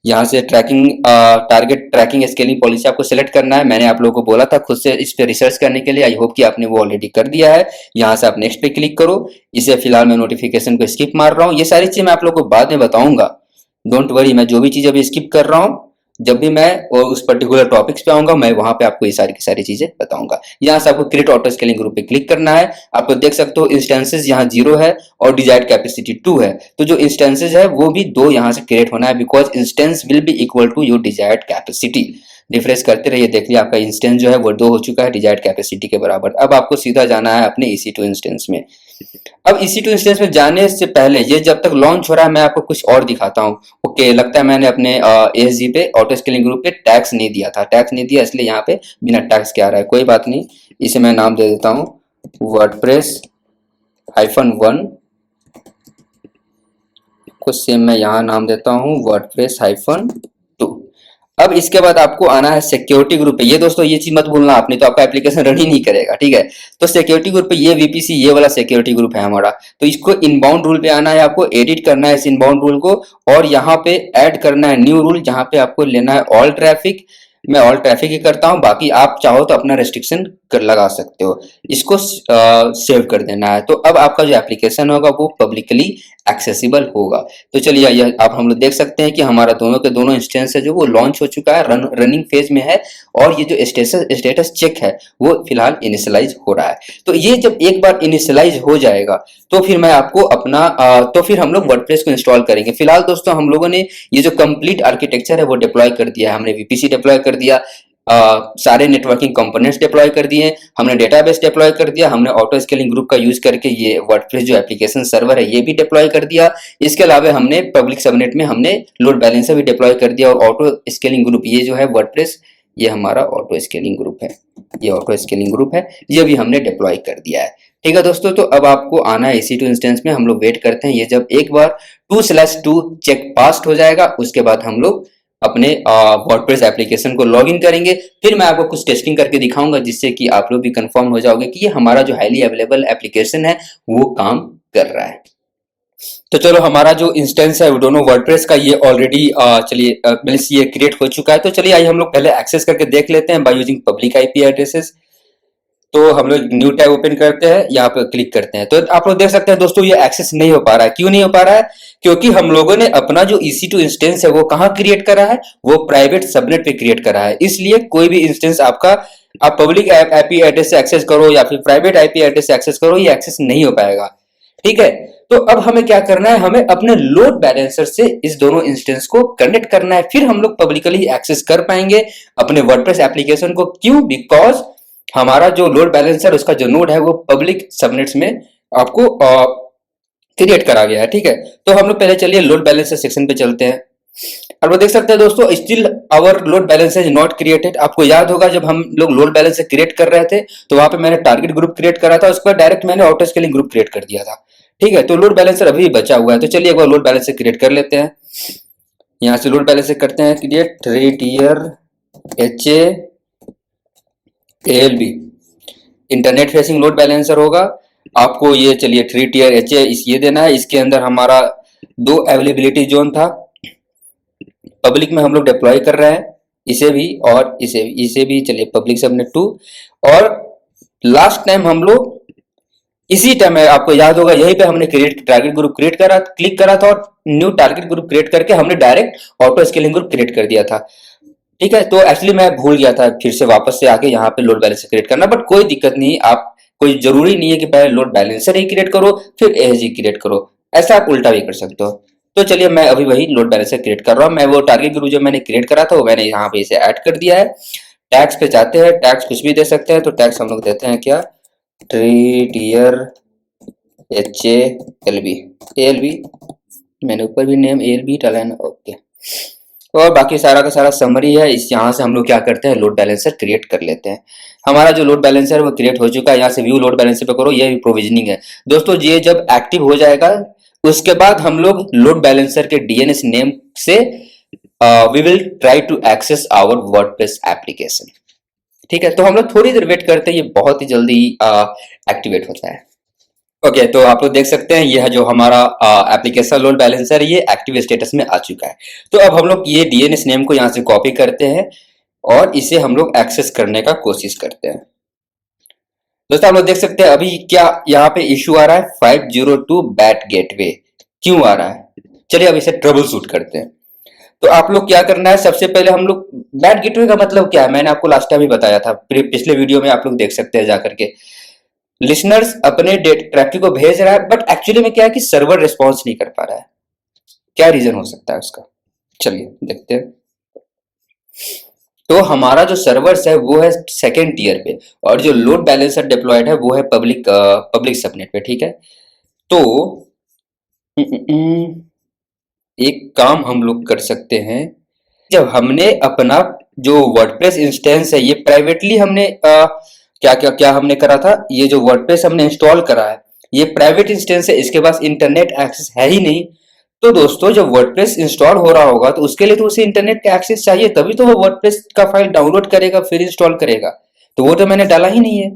यहाँ से टारगेट ट्रैकिंग स्केलिंग पॉलिसी आपको सिलेक्ट करना है। मैंने आप लोगों को बोला था खुद से इस पे रिसर्च करने के लिए, आई होप कि आपने वो ऑलरेडी कर दिया है। यहाँ से आप नेक्स्ट पे क्लिक करो। इसे फिलहाल मैं नोटिफिकेशन को स्किप मार रहा हूँ, ये सारी चीज मैं आप लोगों को बाद में बताऊंगा, डोंट वरी। मैं जो भी चीज अभी स्किप कर रहा हूँ, जब भी मैं उस पर्टिकुलर टॉपिक्स पे आऊंगा मैं वहां पे आपको ये सारी की सारी चीजें बताऊंगा। यहाँ से आपको क्रिएट ऑटो स्केलिंग ग्रुप पे क्लिक करना है। आप लोग देख सकते हो इंस्टेंसेस यहाँ 0 है और डिजायर्ड कैपेसिटी 2 है। तो जो इंस्टेंसेस है वो भी 2 यहाँ से क्रिएट होना है, because instance will be equal to your desired capacity. Refresh करते रहिए, देख लिया आपका इंस्टेंस जो है वो 2 हो चुका है डिजायर्ड कैपेसिटी के बराबर। अब आपको सीधा जाना है अपने EC2 इंस्टेंस में। अब EC2 इंस्टेंस में जाने से पहले ये जब तक लॉन्च हो रहा है मैं आपको कुछ और दिखाता हूँ। ओके, लगता है मैंने अपने ASG पे ऑटो स्केलिंग ग्रुप पे टैग्स नहीं दिया था, टैग्स नहीं दिया इसलिए यहाँ पे बिना टैग्स के आ रहा है। कोई बात नहीं, इसे मैं नाम दे देता हूँ WordPress-1 को सेम मैं यहाँ नाम देता हूँ WordPress-2। अब इसके बाद आपको आना है सिक्योरिटी ग्रुप पे। ये दोस्तों ये चीज मत भूलना आपने, तो आपका एप्लीकेशन रन ही नहीं करेगा, ठीक है। तो सिक्योरिटी ग्रुप पे ये VPC ये वाला सिक्योरिटी ग्रुप है हमारा। तो इसको इनबाउंड रूल पे आना है, आपको एडिट करना है इस इनबाउंड रूल को और यहाँ पे ऐड करना है न्यू रूल, जहाँ पे आपको लेना है ऑल ट्रैफिक मैं ऑल ट्रैफिक ही करता हूँ, बाकी आप चाहो तो अपना रेस्ट्रिक्शन कर लगा सकते हो। इसको सेव कर देना है। तो अब आपका जो एप्लीकेशन होगा वो पब्लिकली एक्सेसिबल होगा। तो चलिए यह आप हम लोग देख सकते हैं कि हमारा दोनों के दोनों इंस्टेंस है जो वो लॉन्च हो चुका है, रनिंग फेज में है, और ये जो स्टेटस चेक है वो फिलहाल इनिशियलाइज हो रहा है। तो ये जब एक बार इनिशियलाइज हो जाएगा तो फिर मैं आपको अपना तो फिर हम लोग वर्डप्रेस को इंस्टॉल करेंगे। फिलहाल दोस्तों हम लोगों ने ये जो कंप्लीट आर्किटेक्चर है वो डिप्लॉय कर दिया है। हमने वीपीसी डिप्लॉय कर दिया, सारे नेटवर्किंग कंपोनेंट्स डिप्लॉय कर दिए, हमने डेटाबेस डिप्लॉय कर दिया, हमने ऑटो स्केलिंग ग्रुप का यूज करके ये वर्डप्रेस जो एप्लीकेशन सर्वर है ये भी डिप्लॉय कर दिया। इसके अलावा हमने पब्लिक सबनेट में हमने लोड बैलेंसर भी डिप्लॉय कर दिया, और ऑटो स्केलिंग ग्रुप ये जो है वर्डप्रेस, ये हमारा ऑटो स्केलिंग ग्रुप है, ये ऑटो स्केलिंग ग्रुप है, ये भी हमने डिप्लॉय कर दिया है। ठीक है दोस्तों, तो अब आपको आना है EC2 इंस्टेंस में। हम लोग वेट करते हैं, ये जब एक बार 2/2 चेक पास हो जाएगा उसके बाद हम लोग अपने वर्डप्रेस एप्लीकेशन को लॉगिन करेंगे। फिर मैं आपको कुछ टेस्टिंग करके दिखाऊंगा जिससे कि आप लोग भी कंफर्म हो जाओगे कि ये हमारा जो हाईली अवेलेबल एप्लीकेशन है वो काम कर रहा है। तो चलो हमारा जो इंस्टेंस है वो दोनों वर्डप्रेस का ये ऑलरेडी चलिए मींस ये क्रिएट हो चुका है। तो चलिए आइए हम लोग पहले एक्सेस करके देख लेते हैं by using public IP addresses. तो हम लोग न्यू टैब ओपन करते हैं, यहाँ पे क्लिक करते हैं, तो आप लोग देख सकते हैं दोस्तों ये एक्सेस नहीं हो पा रहा है। क्यों नहीं हो पा रहा है? क्योंकि हम लोगों ने अपना जो EC2 इंस्टेंस है वो कहाँ क्रिएट करा है, वो प्राइवेट सबनेट पे क्रिएट करा है। इसलिए कोई भी इंस्टेंस आपका आप पब्लिक आईपी एड्रेस से एक्सेस करो या फिर प्राइवेट आईपी एड्रेस से एक्सेस करो, ये एक्सेस नहीं हो पाएगा। ठीक है, तो अब हमें क्या करना है, हमें अपने लोड बैलेंसर से इस दोनों इंस्टेंस को कनेक्ट करना है, फिर हम लोग पब्लिकली एक्सेस कर पाएंगे अपने वर्डप्रेस एप्लीकेशन को। क्यों? बिकॉज हमारा जो लोड बैलेंसर उसका जो नोड है वो पब्लिक सबनेट्स में आपको क्रिएट करा गया है। ठीक है, तो हम लोग पहले चलिए लोड बैलेंसर सेक्शन पे चलते हैं। और वो देख सकते हैं दोस्तों still our load balancer is not created. आपको याद होगा जब हम लोग लोड बैलेंसर क्रिएट कर रहे थे तो वहां पे मैंने टारगेट ग्रुप क्रिएट करा था, उसके बाद डायरेक्ट मैंने ऑटो स्केलिंग ग्रुप क्रिएट कर दिया था। ठीक है, तो लोड बैलेंसर अभी बचा हुआ है। तो चलिए एक बार लोड बैलेंसर क्रिएट कर लेते हैं। यहाँ से लोड बैलेंसर करते हैं create 3 tier HALB internet facing load balancer होगा। आपको ये चलिए 3 टियर HA ये देना है। इसके अंदर हमारा 2 अवेलेबिलिटी जोन था, पब्लिक में हम लोग डिप्लॉय कर रहे हैं इसे भी और इसे भी चलिए पब्लिक सबनेट 2। और लास्ट टाइम हम लोग इसी टाइम आपको याद होगा यहीं पे हमने टारगेट ग्रुप क्लिक करा था और न्यू टारगेट ग्रुप क्रिएट करके हमने direct auto scaling group create कर दिया था। ठीक है, तो एक्चुअली मैं भूल गया था फिर से वापस से आके यहाँ पे लोड बैलेंसर क्रिएट करना, बट कोई दिक्कत नहीं। आप कोई जरूरी नहीं है कि पहले लोड बैलेंसर ही क्रिएट करो फिर ASG क्रिएट करो, ऐसा आप उल्टा भी कर सकते हो। तो चलिए मैं अभी वही लोड बैलेंसर क्रिएट कर रहा हूँ। मैं वो टारगेट ग्रुप जो मैंने क्रिएट करा था वो मैंने यहाँ पे इसे ऐड कर दिया है। टैग्स पे जाते हैं, टैग्स कुछ भी दे सकते हैं, तो टैग्स हम लोग देते हैं क्या 3 टियर ALB, मैंने ऊपर भी नेम ALB डाला है ना, ओके। और बाकी सारा का सारा समरी है। इस यहाँ से हम लोग क्या करते हैं लोड बैलेंसर क्रिएट कर लेते हैं। हमारा जो लोड बैलेंसर है वो क्रिएट हो चुका है। यहाँ से व्यू लोड बैलेंसर पे करो, ये भी प्रोविजनिंग है दोस्तों। ये जब एक्टिव हो जाएगा उसके बाद हम लोग लोड बैलेंसर के DNS नेम से we will try to access our WordPress application. ठीक है, तो हम लोग थोड़ी देर वेट करते हैं, ये बहुत ही जल्दी एक्टिवेट होता है। ओके, तो आप लोग देख सकते हैं यह जो हमारा एप्लीकेशन लोड बैलेंसर ये एक्टिव स्टेटस में आ चुका है। तो अब हम लोग ये DNS नेम को यहाँ से कॉपी करते हैं और इसे हम लोग एक्सेस करने का कोशिश करते हैं। दोस्तों आप लोग देख सकते हैं अभी क्या यहाँ पे इशू आ रहा है 502 बैट गेटवे। क्यों आ रहा है? चलिए अब इसे ट्रबल शूट करते हैं। तो आप लोग क्या करना है, सबसे पहले हम लोग बैट गेटवे का मतलब क्या है मैंने आपको लास्ट टाइम ही बताया था, पिछले वीडियो में आप लोग देख सकते हैं जाकर के। लिसनर्स अपने ट्रैफिक को भेज रहा है बट एक्चुअली में क्या है कि सर्वर रिस्पॉन्स नहीं कर पा रहा है। क्या रीजन हो सकता है उसका, चलिए देखते हैं। तो हमारा जो सर्वर्स है वो है सेकेंड टियर पे और जो लोड बैलेंसर डिप्लॉयड है वो है पब्लिक सबनेट पे। ठीक है, तो एक काम हम लोग कर सकते हैं, जब हमने अपना जो वर्डप्रेस इंस्टेंस है ये प्राइवेटली हमने क्या हमने करा था, ये जो वर्डप्रेस हमने इंस्टॉल करा है ये प्राइवेट इंस्टेंस है, इसके पास इंटरनेट एक्सेस है ही नहीं। तो दोस्तों जब वर्डप्रेस इंस्टॉल हो रहा होगा तो उसके लिए तो उसे इंटरनेट का एक्सेस चाहिए, तभी तो वो वर्डप्रेस का फाइल डाउनलोड करेगा फिर इंस्टॉल करेगा। तो वो तो मैंने डाला ही नहीं है,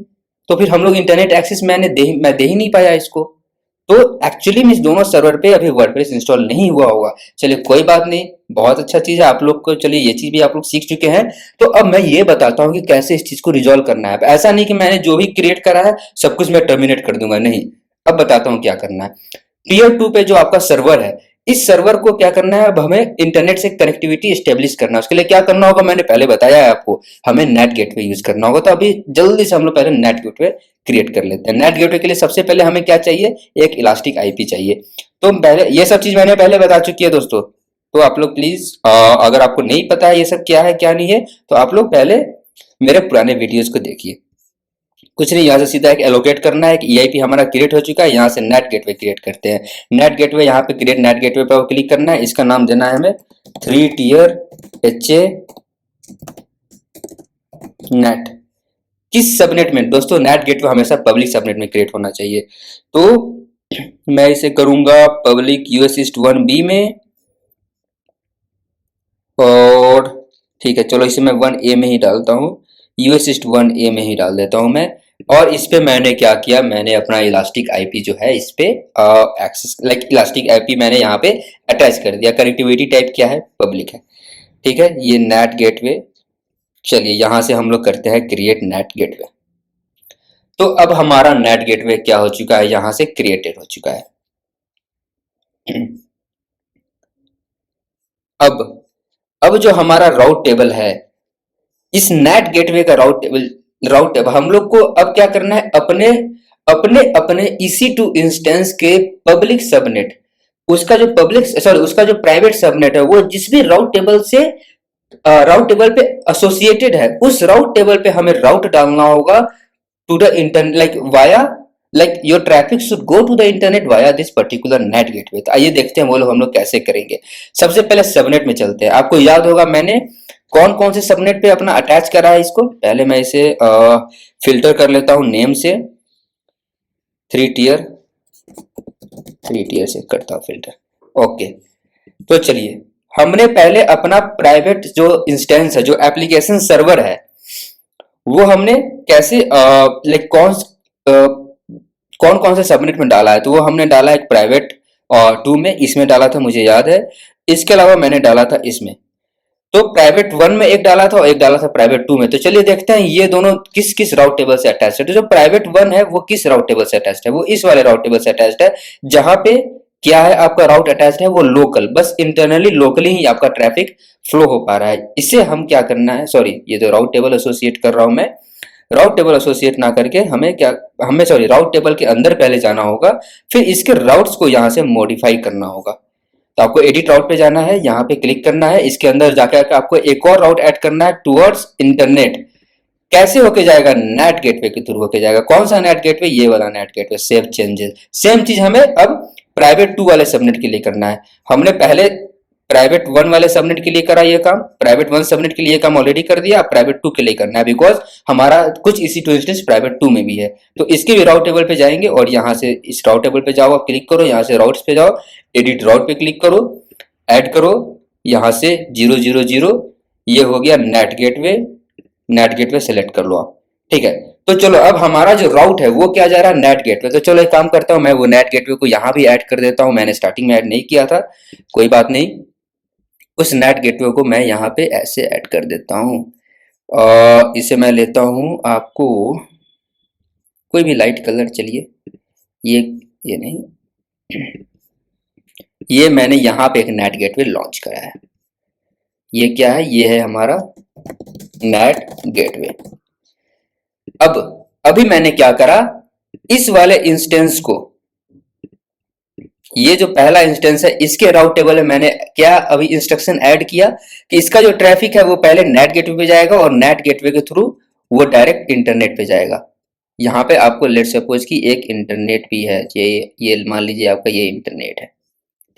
तो फिर हम लोग इंटरनेट एक्सेस मैं दे ही नहीं पाया इसको। तो एक्चुअली में इस दोनों सर्वर पे अभी वर्डप्रेस इंस्टॉल नहीं हुआ होगा। चलिए कोई बात नहीं, बहुत अच्छा चीज है आप लोग को, चलिए ये चीज भी आप लोग सीख चुके हैं। तो अब मैं ये बताता हूँ कि कैसे इस चीज को रिजॉल्व करना है। ऐसा नहीं कि मैंने जो भी क्रिएट करा है सब कुछ मैं टर्मिनेट कर दूंगा, नहीं। अब बताता हूँ क्या करना है। टीयर 2 पे जो आपका सर्वर है, इस सर्वर को क्या करना है, अब हमें इंटरनेट से कनेक्टिविटी स्टेब्लिश करना है। उसके लिए क्या करना होगा मैंने पहले बताया है आपको, हमें नेट गेटवे यूज करना होगा। तो अभी जल्दी से हम लोग पहले नेट गेटवे क्रिएट कर लेते हैं। नेट गेटवे के लिए सबसे पहले हमें क्या चाहिए, एक इलास्टिक आईपी चाहिए। तो पहले ये सब चीज मैंने पहले बता चुकी है दोस्तों, तो आप लोग प्लीज अगर आपको नहीं पता है ये सब क्या है क्या नहीं है, तो आप लोग पहले मेरे पुराने वीडियोस को देखिए। कुछ नहीं, यहाँ से सीधा एक एलोकेट करना है। एक ईआईपी हमारा क्रिएट हो चुका है, यहाँ से नेट गेटवे क्रिएट करते हैं। नेट गेटवे यहाँ पे क्रिएट नेट गेटवे पर क्लिक करना है। इसका नाम देना है हमें 3 टियर HA नेट। किस सबनेट में दोस्तों, नेट गेटवे हमेशा पब्लिक सबनेट में क्रिएट होना चाहिए। तो मैं इसे करूंगा पब्लिक US East 1B में, और ठीक है चलो इसे मैं 1A में ही डालता हूँ, US East 1A में ही डाल देता हूँ मैं। और इस पे मैंने क्या किया, मैंने अपना इलास्टिक आईपी जो है इस पे एक्सेस लाइक इलास्टिक आईपी मैंने यहाँ पे अटैच कर दिया। कनेक्टिविटी टाइप क्या है, पब्लिक है, ठीक है। ये नेट गेटवे, चलिए यहाँ से हम लोग करते हैं क्रिएट नेट गेटवे। तो अब हमारा नेट गेटवे क्या हो चुका है, यहाँ से क्रिएटेड हो चुका है। अब जो हमारा राउट टेबल है, इस नेट गेटवे का राउट टेबल हम लोग को अब क्या करना है, अपने अपने अपने EC2 इंस्टेंस के पब्लिक सबनेट, उसका जो उसका जो प्राइवेट सबनेट है, वो जिस भी राउट टेबल पे एसोसिएटेड है, उस राउट टेबल पे हमें राउट डालना होगा to the internet, like via, like your traffic should go to the internet via this particular NAT gateway. तो आइए देखते हैं वो लोग हम लोग कैसे करेंगे। सबसे पहले सबनेट में चलते हैं। आपको याद होगा मैंने कौन कौन से सबनेट पे अपना अटैच करा है इसको। पहले मैं इसे फिल्टर कर लेता हूं नेम से, 3 टियर से करता हूं फिल्टर, ओके। तो चलिए हमने पहले अपना प्राइवेट जो इंस्टेंस है, जो एप्लीकेशन सर्वर है, वो हमने कैसे लाइक कौन कौन से सबनेट में डाला है। तो वो हमने डाला एक प्राइवेट 2 में, इसमें डाला था मुझे याद है। इसके अलावा मैंने डाला था इसमें, तो प्राइवेट 1 में एक डाला था और एक डाला था प्राइवेट 2 में। तो चलिए देखते हैं ये दोनों किस किस राउट टेबल से अटैच्ड है। तो जो प्राइवेट 1 है वो किस राउट टेबल से अटैच्ड है, वो इस वाले राउट टेबल से अटैच्ड है, जहां पे क्या है आपका राउट अटैच्ड है वो लोकल, बस इंटरनली लोकली ही आपका ट्रैफिक फ्लो हो पा रहा है। इससे हम क्या करना है, सॉरी ये तो राउट टेबल एसोसिएट कर रहा हूं मैं, राउट टेबल एसोसिएट ना करके हमें राउट टेबल के अंदर पहले जाना होगा, फिर इसके राउट्स को यहाँ से मॉडिफाई करना होगा। तो आपको एडिट राउट पे जाना है, यहाँ पे क्लिक करना है, इसके अंदर जाकर आपको एक और राउट ऐड करना है टुवर्ड्स इंटरनेट। कैसे होके जाएगा, नेट गेटवे के थ्रू होके जाएगा। कौन सा नेट गेटवे, ये वाला net gateway. Save changes, same चीज हमें अब प्राइवेट 2 वाले सबनेट के लिए करना है। हमने पहले प्राइवेट 1 वाले सबनेट के लिए करा ये काम, प्राइवेट 1 सबनेट के लिए काम ऑलरेडी कर दिया, प्राइवेट 2 के लिए करना है, बिकॉज हमारा कुछ EC2 इंस्टेंस प्राइवेट 2 में भी है। तो इसके भी राउट टेबल पे जाएंगे और यहाँ से इस राउट टेबल पे जाओ, आप क्लिक करो, यहाँ से राउट्स पे जाओ, एडिट राउट पे क्लिक करो, ऐड करो, यहाँ से 000, ये हो गया नेट गेटवे सेलेक्ट कर लो आप, ठीक है। तो चलो अब हमारा जो राउट है वो क्या जा रहा है, नेट गेटवे। तो चलो एक काम करता हूं, मैं वो नेट गेटवे को यहाँ भी ऐड कर देता हूं। मैंने स्टार्टिंग में ऐड नहीं किया था, कोई बात नहीं। उस नेट गेटवे को मैं यहाँ पे ऐसे ऐड कर देता हूँ। इसे मैं लेता हूँ, आपको कोई भी लाइट कलर, चलिए ये नहीं, ये मैंने यहाँ पे एक नेट गेटवे लॉन्च करा है। ये क्या है, ये है हमारा नेट गेटवे। अब अभी मैंने क्या करा, इस वाले इंस्टेंस को, ये जो पहला इंस्टेंस है इसके राउट टेबल में मैंने क्या अभी इंस्ट्रक्शन ऐड किया कि इसका जो ट्रैफिक है वो पहले नेट गेटवे पे जाएगा और नेट गेटवे के थ्रू वो डायरेक्ट इंटरनेट पे जाएगा। यहाँ पे आपको लेट सपोज कि एक इंटरनेट भी है, ये मान लीजिए आपका ये इंटरनेट है,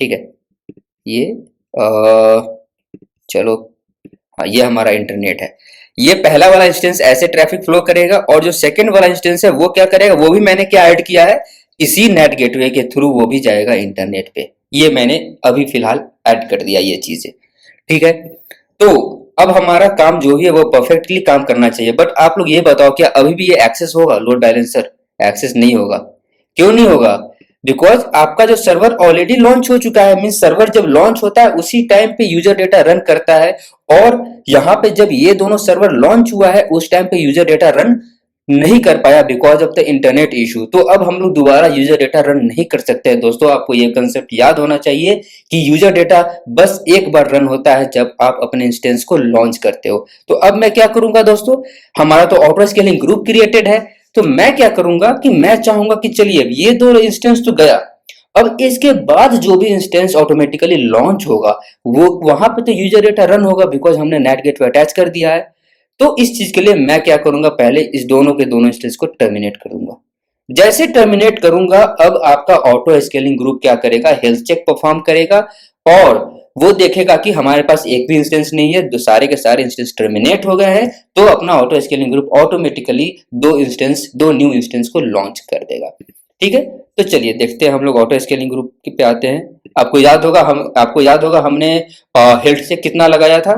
ठीक है। ये चलो हाँ, ये हमारा इंटरनेट है। ये पहला वाला इंस्टेंस ऐसे ट्रैफिक फ्लो करेगा, और जो सेकंड वाला इंस्टेंस है वो क्या करेगा, वो भी मैंने क्या ऐड किया है, इसी नेट गेटवे के थ्रू वो भी जाएगा इंटरनेट पे। ये मैंने अभी फिलहाल ऐड कर दिया ये चीजें, ठीक है। तो अब हमारा काम जो भी है वो परफेक्टली काम करना चाहिए। बट आप लोग ये बताओ क्या अभी भी ये एक्सेस होगा, लोड बैलेंसर एक्सेस नहीं होगा? क्यों नहीं होगा? बिकॉज आपका जो सर्वर ऑलरेडी लॉन्च हो चुका है, मींस सर्वर जब लॉन्च होता है उसी टाइम पे यूजर डेटा रन करता है, और यहाँ पे जब ये दोनों सर्वर लॉन्च हुआ है उस टाइम पे यूजर डेटा रन नहीं कर पाया because of the internet issue. तो अब हम लोग दोबारा यूजर डेटा रन नहीं कर सकते हैं। दोस्तों आपको ये कंसेप्ट याद होना चाहिए कि यूजर डेटा बस एक बार रन होता है जब आप अपने इंस्टेंस को लॉन्च करते हो। तो अब मैं क्या करूंगा दोस्तों, हमारा तो ऑटो स्केलिंग ग्रुप क्रिएटेड है, तो मैं क्या करूंगा कि मैं चाहूंगा कि चलिए अब ये दो इंस्टेंस तो गया, अब इसके बाद जो भी इंस्टेंस ऑटोमेटिकली लॉन्च होगा वो वहां पे तो यूजर डेटा रन होगा बिकॉज हमने नेट गेटवे अटैच कर दिया है। तो इस चीज के लिए मैं क्या करूंगा, पहले इस दोनों के दोनों इंस्टेंस को टर्मिनेट करूंगा। जैसे टर्मिनेट करूंगा अब आपका ऑटो स्केलिंग ग्रुप क्या करेगा, हेल्थ चेक परफॉर्म करेगा और वो देखेगा कि हमारे पास एक भी इंस्टेंस नहीं है, दो सारे के सारे इंस्टेंस टर्मिनेट हो गए हैं, तो अपना ऑटो स्केलिंग ग्रुप ऑटोमेटिकली दो न्यू इंस्टेंस को लॉन्च कर देगा। ठीक है, तो चलिए देखते हैं हम लोग ऑटो स्केलिंग ग्रुप पे आते हैं। आपको याद होगा हमने हेल्थ चेक कितना लगाया था,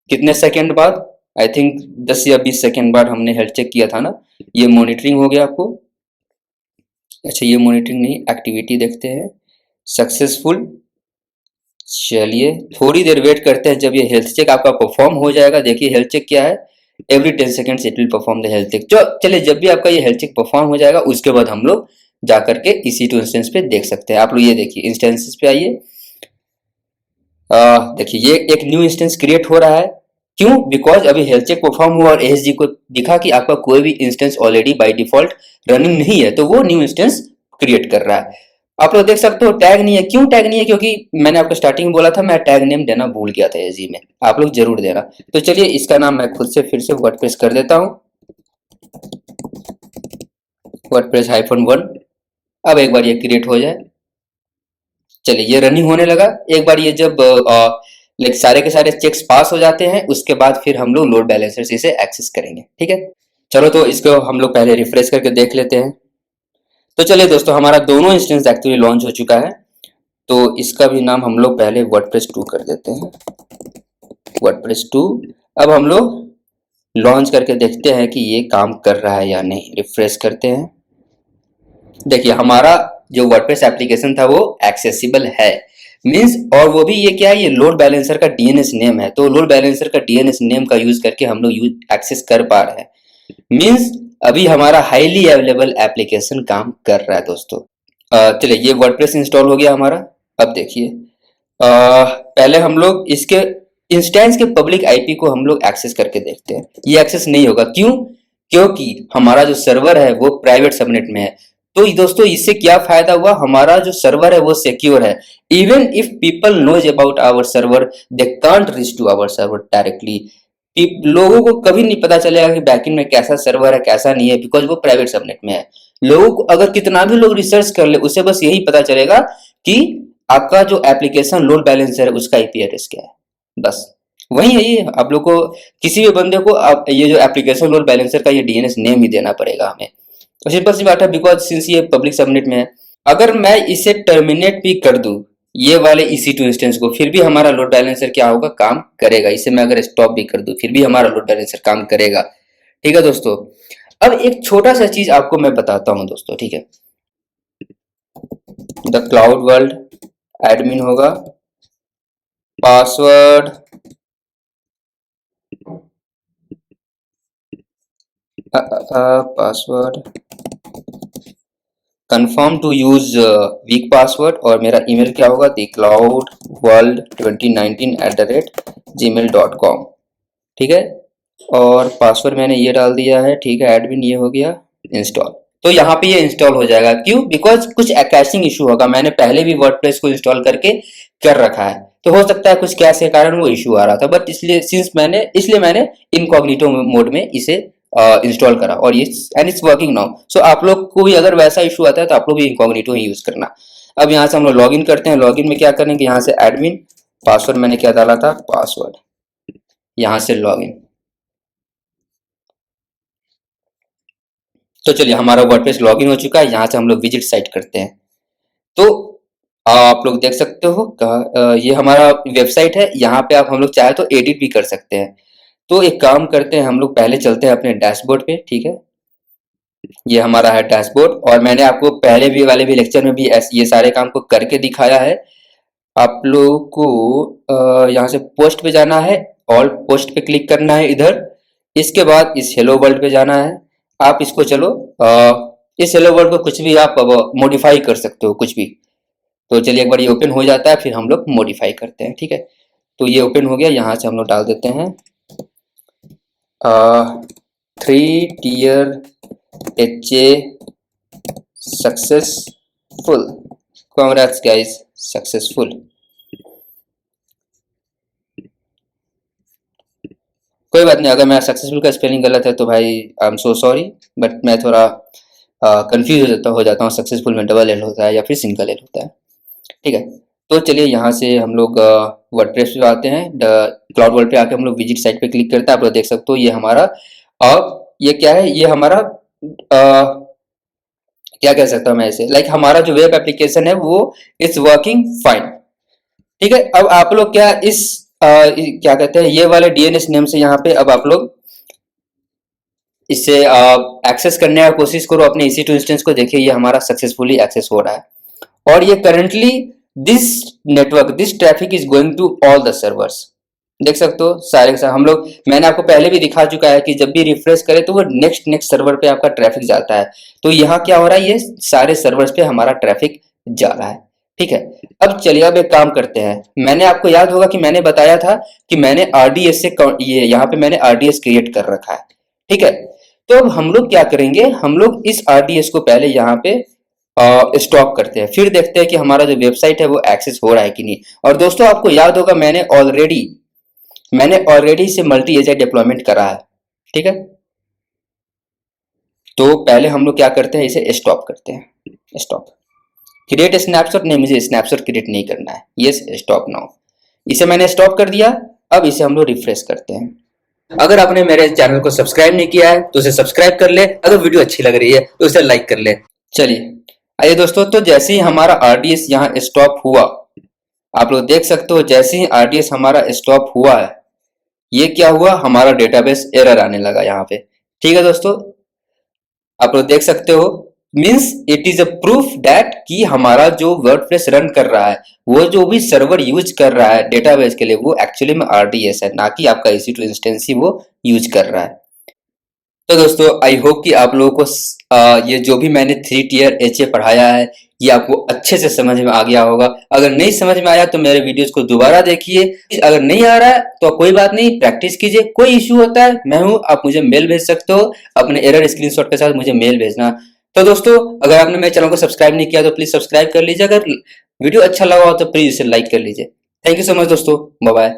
कितने सेकंड बाद, आई थिंक 10 या 20 सेकंड बाद हमने हेल्थ चेक किया था ना। ये मॉनिटरिंग हो गया आपको, अच्छा ये मॉनिटरिंग नहीं, एक्टिविटी देखते हैं, सक्सेसफुल। चलिए थोड़ी देर वेट करते हैं, जब ये हेल्थ चेक आपका परफॉर्म हो जाएगा। देखिए हेल्थ चेक क्या है, every 10 seconds it will perform the health check. चलिए जब भी आपका ये हेल्थ चेक परफॉर्म हो जाएगा उसके बाद हम लोग जाकर के EC2 इंस्टेंस पे देख सकते हैं। आप लोग ये देखिए इंस्टेंसेस पे आइए, देखिए ये एक न्यू इंस्टेंस क्रिएट हो रहा है। क्यों, बिकॉज अभी हेल्थ चेक परफॉर्म हुआ और ASG को दिखा कि आपका कोई भी instance already by default running नहीं है, तो वो न्यू इंस्टेंस क्रिएट कर रहा है। आप लोग देख सकते हो टैग नहीं है, क्यों टैग नहीं है, क्योंकि मैंने आपको स्टार्टिंग में बोला था मैं टैग नेम देना भूल गया था ASG में, आप लोग जरूर देना। तो चलिए इसका नाम मैं खुद से फिर से वर्डप्रेस कर देता हूँ, वर्डप्रेस -1। अब एक बार ये क्रिएट हो जाए, चलिए ये रनिंग होने लगा। एक बार ये जब लाइक सारे के सारे चेक्स पास हो जाते हैं उसके बाद फिर हम लोग लोड बैलेंसर से इसे एक्सेस करेंगे। ठीक है, चलो तो इसको हम लोग पहले रिफ्रेश करके देख लेते हैं। तो चलिए दोस्तों हमारा दोनों इंस्टेंस एक्चुअली लॉन्च हो चुका है, तो इसका भी नाम हम लोग पहले वर्डप्रेस 2 कर देते हैं, वर्डप्रेस 2। अब हम लोग लॉन्च करके देखते हैं कि ये काम कर रहा है या नहीं। रिफ्रेश करते हैं, देखिए हमारा जो वर्डप्रेस एप्लीकेशन था वो एक्सेसिबल है, मींस, और वो भी ये क्या है, ये लोड बैलेंसर का DNS नेम है, तो लोड बैलेंसर का DNS नेम का यूज करके हम लोग एक्सेस कर पा रहे हैं, मींस अभी हमारा हाईली अवेलेबल एप्लीकेशन काम कर रहा है दोस्तों। चलिए ये वर्डप्रेस इंस्टॉल हो गया हमारा। अब देखिए पहले हम लोग इसके इंस्टेंस के पब्लिक IP को हम लोग एक्सेस करके देखते हैं। ये एक्सेस नहीं होगा, क्यों, क्योंकि हमारा जो सर्वर है वो प्राइवेट सबनेट में है। तो दोस्तों इससे क्या फायदा हुआ, हमारा जो सर्वर है वो सिक्योर है, even if people knows about our server they can't reach to our server directly. लोगों को कभी नहीं पता चलेगा कि बैकएंड में कैसा सर्वर है कैसा नहीं है, बिकॉज वो प्राइवेट सबनेट में है। लोगों को अगर कितना भी लोग रिसर्च कर ले उसे बस यही पता चलेगा कि आपका जो एप्लीकेशन लोड बैलेंसर है उसका IP एड्रेस क्या है, बस वही है। ये आप लोग को किसी भी बंदे को ये जो एप्लीकेशन लोड बैलेंसर का ये DNS नेम ही देना पड़ेगा हमें, तो सिंपल सी बात है, बिकॉज सिंस ये पब्लिक सबनेट में है। अगर मैं इसे टर्मिनेट भी कर दूं ये वाले EC2 इंस्टेंस को, फिर भी हमारा लोड बैलेंसर क्या होगा, काम करेगा। इसे मैं अगर स्टॉप भी कर दूं फिर भी हमारा लोड बैलेंसर काम करेगा। ठीक है दोस्तों, अब एक छोटा सा चीज आपको मैं बताता हूं दोस्तों। ठीक है, द क्लाउड वर्ल्ड एडमिन होगा, password password confirm to use weak password, और मेरा ईमेल क्या होगा, thecloudworld2019@gmail.com। ठीक है, और पासवर्ड मैंने ये डाल दिया है। ठीक है, एडमिन ये हो गया, इंस्टॉल। तो यहाँ पे ये इंस्टॉल हो जाएगा, क्यों, बिकॉज कुछ कैशिंग इशू होगा, मैंने पहले भी वर्डप्रेस को इंस्टॉल करके कर रखा है, तो हो सकता है कुछ कैश के कारण वो इशू आ रहा था, बट इसलिए मैंने इनकॉग्निटो मोड में इसे इंस्टॉल करा, और ये एंड इट्स वर्किंग नाउ। सो आप लोग को भी अगर वैसा इशू आता है तो आप लोग भी इनकॉग्निटो ही यूज करना। अब यहाँ से हम लोग लॉगिन करते हैं। लॉगिन में क्या करेंगे, यहाँ से एडमिन, पासवर्ड मैंने क्या डाला था, पासवर्ड, यहाँ से लॉगिन। तो चलिए हमारा वर्डप्रेस लॉगिन हो चुका है। यहाँ से हम लोग विजिट साइट करते हैं, तो आप लोग देख सकते हो ये हमारा वेबसाइट है। यहाँ पे आप हम लोग चाहे तो एडिट भी कर सकते हैं। तो एक काम करते हैं, हम लोग पहले चलते हैं अपने डैशबोर्ड पे। ठीक है, ये हमारा है डैशबोर्ड, और मैंने आपको पहले भी वाले भी लेक्चर में भी ये सारे काम को करके दिखाया है। आप लोगों को यहाँ से पोस्ट पे जाना है, ऑल पोस्ट पे क्लिक करना है इधर। इसके बाद इस हेलो वर्ल्ड पे जाना है। आप इसको चलो इस हेलो वर्ल्ड को कुछ भी आप मॉडिफाई कर सकते हो, कुछ भी। तो चलिए एक बार ये ओपन हो जाता है, फिर हम लोग मॉडिफाई करते हैं, ठीक है। तो ये ओपन हो गया, यहाँ से हम लोग डाल देते हैं 3 tier HA successful. Congrats guys, successful. कोई बात नहीं, अगर मेरा सक्सेसफुल का स्पेलिंग गलत है तो भाई I am so sorry, but मैं थोड़ा कंफ्यूज हो जाता हूँ सक्सेसफुल में डबल एल होता है या फिर सिंगल एल होता है, ठीक है। तो चलिए यहाँ से हम लोग वर्डप्रेस पे आते हैं, क्लाउड वर्ल्ड पे आके हम लोग विजिट साइट पे क्लिक करते हैं। आप लोग देख सकते हो ये हमारा, अब ये क्या है, ये हमारा क्या कह सकता हूँ मैं इसे, लाइक हमारा जो वेब एप्लीकेशन है वो इट्स वर्किंग फाइन, ठीक है। अब आप लोग क्या इस क्या कहते हैं, ये वाले DNS नेम से यहाँ पे अब आप लोग इससे एक्सेस करने का कोशिश करो अपने EC2 इंस्टेंस को। देखिए ये हमारा सक्सेसफुली एक्सेस हो रहा है, और ये currently this network this traffic is going to all the servers. देख सकते हो सारे के सारे हम लोग, मैंने आपको पहले भी दिखा चुका है कि जब भी रिफ्रेश करें तो वो नेक्स्ट सर्वर पे आपका ट्रैफिक जाता है। तो यहाँ क्या हो रहा है, ये सारे सर्वर्स पे हमारा ट्रैफिक जा रहा है, ठीक है। अब चलिए अब एक काम करते हैं, मैंने आपको याद होगा कि मैंने बताया था कि मैंने RDS से ये यहाँ पे मैंने RDS क्रिएट कर रखा है, ठीक है। तो अब हम लोग क्या करेंगे, हम लोग इस RDS को पहले यहाँ पे स्टॉप करते हैं, फिर देखते हैं कि हमारा जो वेबसाइट है वो एक्सेस हो रहा है कि नहीं। और दोस्तों आपको याद होगा मैंने ऑलरेडी इसे मल्टी एजेंट डिप्लॉयमेंट करा है, ठीक है। तो पहले हम लोग क्या करते हैं, इसे स्टॉप करते हैं। स्टॉप क्रिएट स्नैपशॉट, नहीं मुझे स्नैपशॉट क्रिएट नहीं करना है, ये स्टॉप नाउ। इसे मैंने स्टॉप कर दिया। अब इसे हम लोग रिफ्रेश करते हैं। अगर आपने मेरे चैनल को सब्सक्राइब नहीं किया है तो इसे सब्सक्राइब कर ले, अगर वीडियो अच्छी लग रही है तो इसे लाइक कर ले। चलिए आइए दोस्तों, तो जैसे ही हमारा RDS यहाँ स्टॉप हुआ, आप लोग देख सकते हो जैसे ही RDS हमारा स्टॉप हुआ है, ये क्या हुआ, हमारा डेटाबेस एरर आने लगा यहाँ पे, ठीक है दोस्तों। आप लोग देख सकते हो, means it is a proof that कि हमारा जो वर्डप्रेस रन कर रहा है, वो जो भी सर्वर यूज कर रहा है डेटाबेस के लिए, वो एक्चुअली में RDS है, ना कि आपका EC2 इंस्टेंस ही वो यूज कर रहा है। तो दोस्तों आई होप कि आप लोगों को ये जो भी मैंने 3 टियर HA पढ़ाया है ये आपको अच्छे से समझ में आ गया होगा। अगर नहीं समझ में आया तो मेरे वीडियोस को दोबारा देखिए, अगर नहीं आ रहा है तो कोई बात नहीं, प्रैक्टिस कीजिए। कोई इश्यू होता है मैं हूं, आप मुझे मेल भेज सकते हो, अपने एरर स्क्रीनशॉट के साथ मुझे मेल भेजना। तो दोस्तों अगर आपने मेरे चैनल को सब्सक्राइब नहीं किया तो प्लीज सब्सक्राइब कर लीजिए, अगर वीडियो अच्छा लगा हो तो प्लीज इसे लाइक कर लीजिए। थैंक यू सो मच दोस्तों, बाय बाय।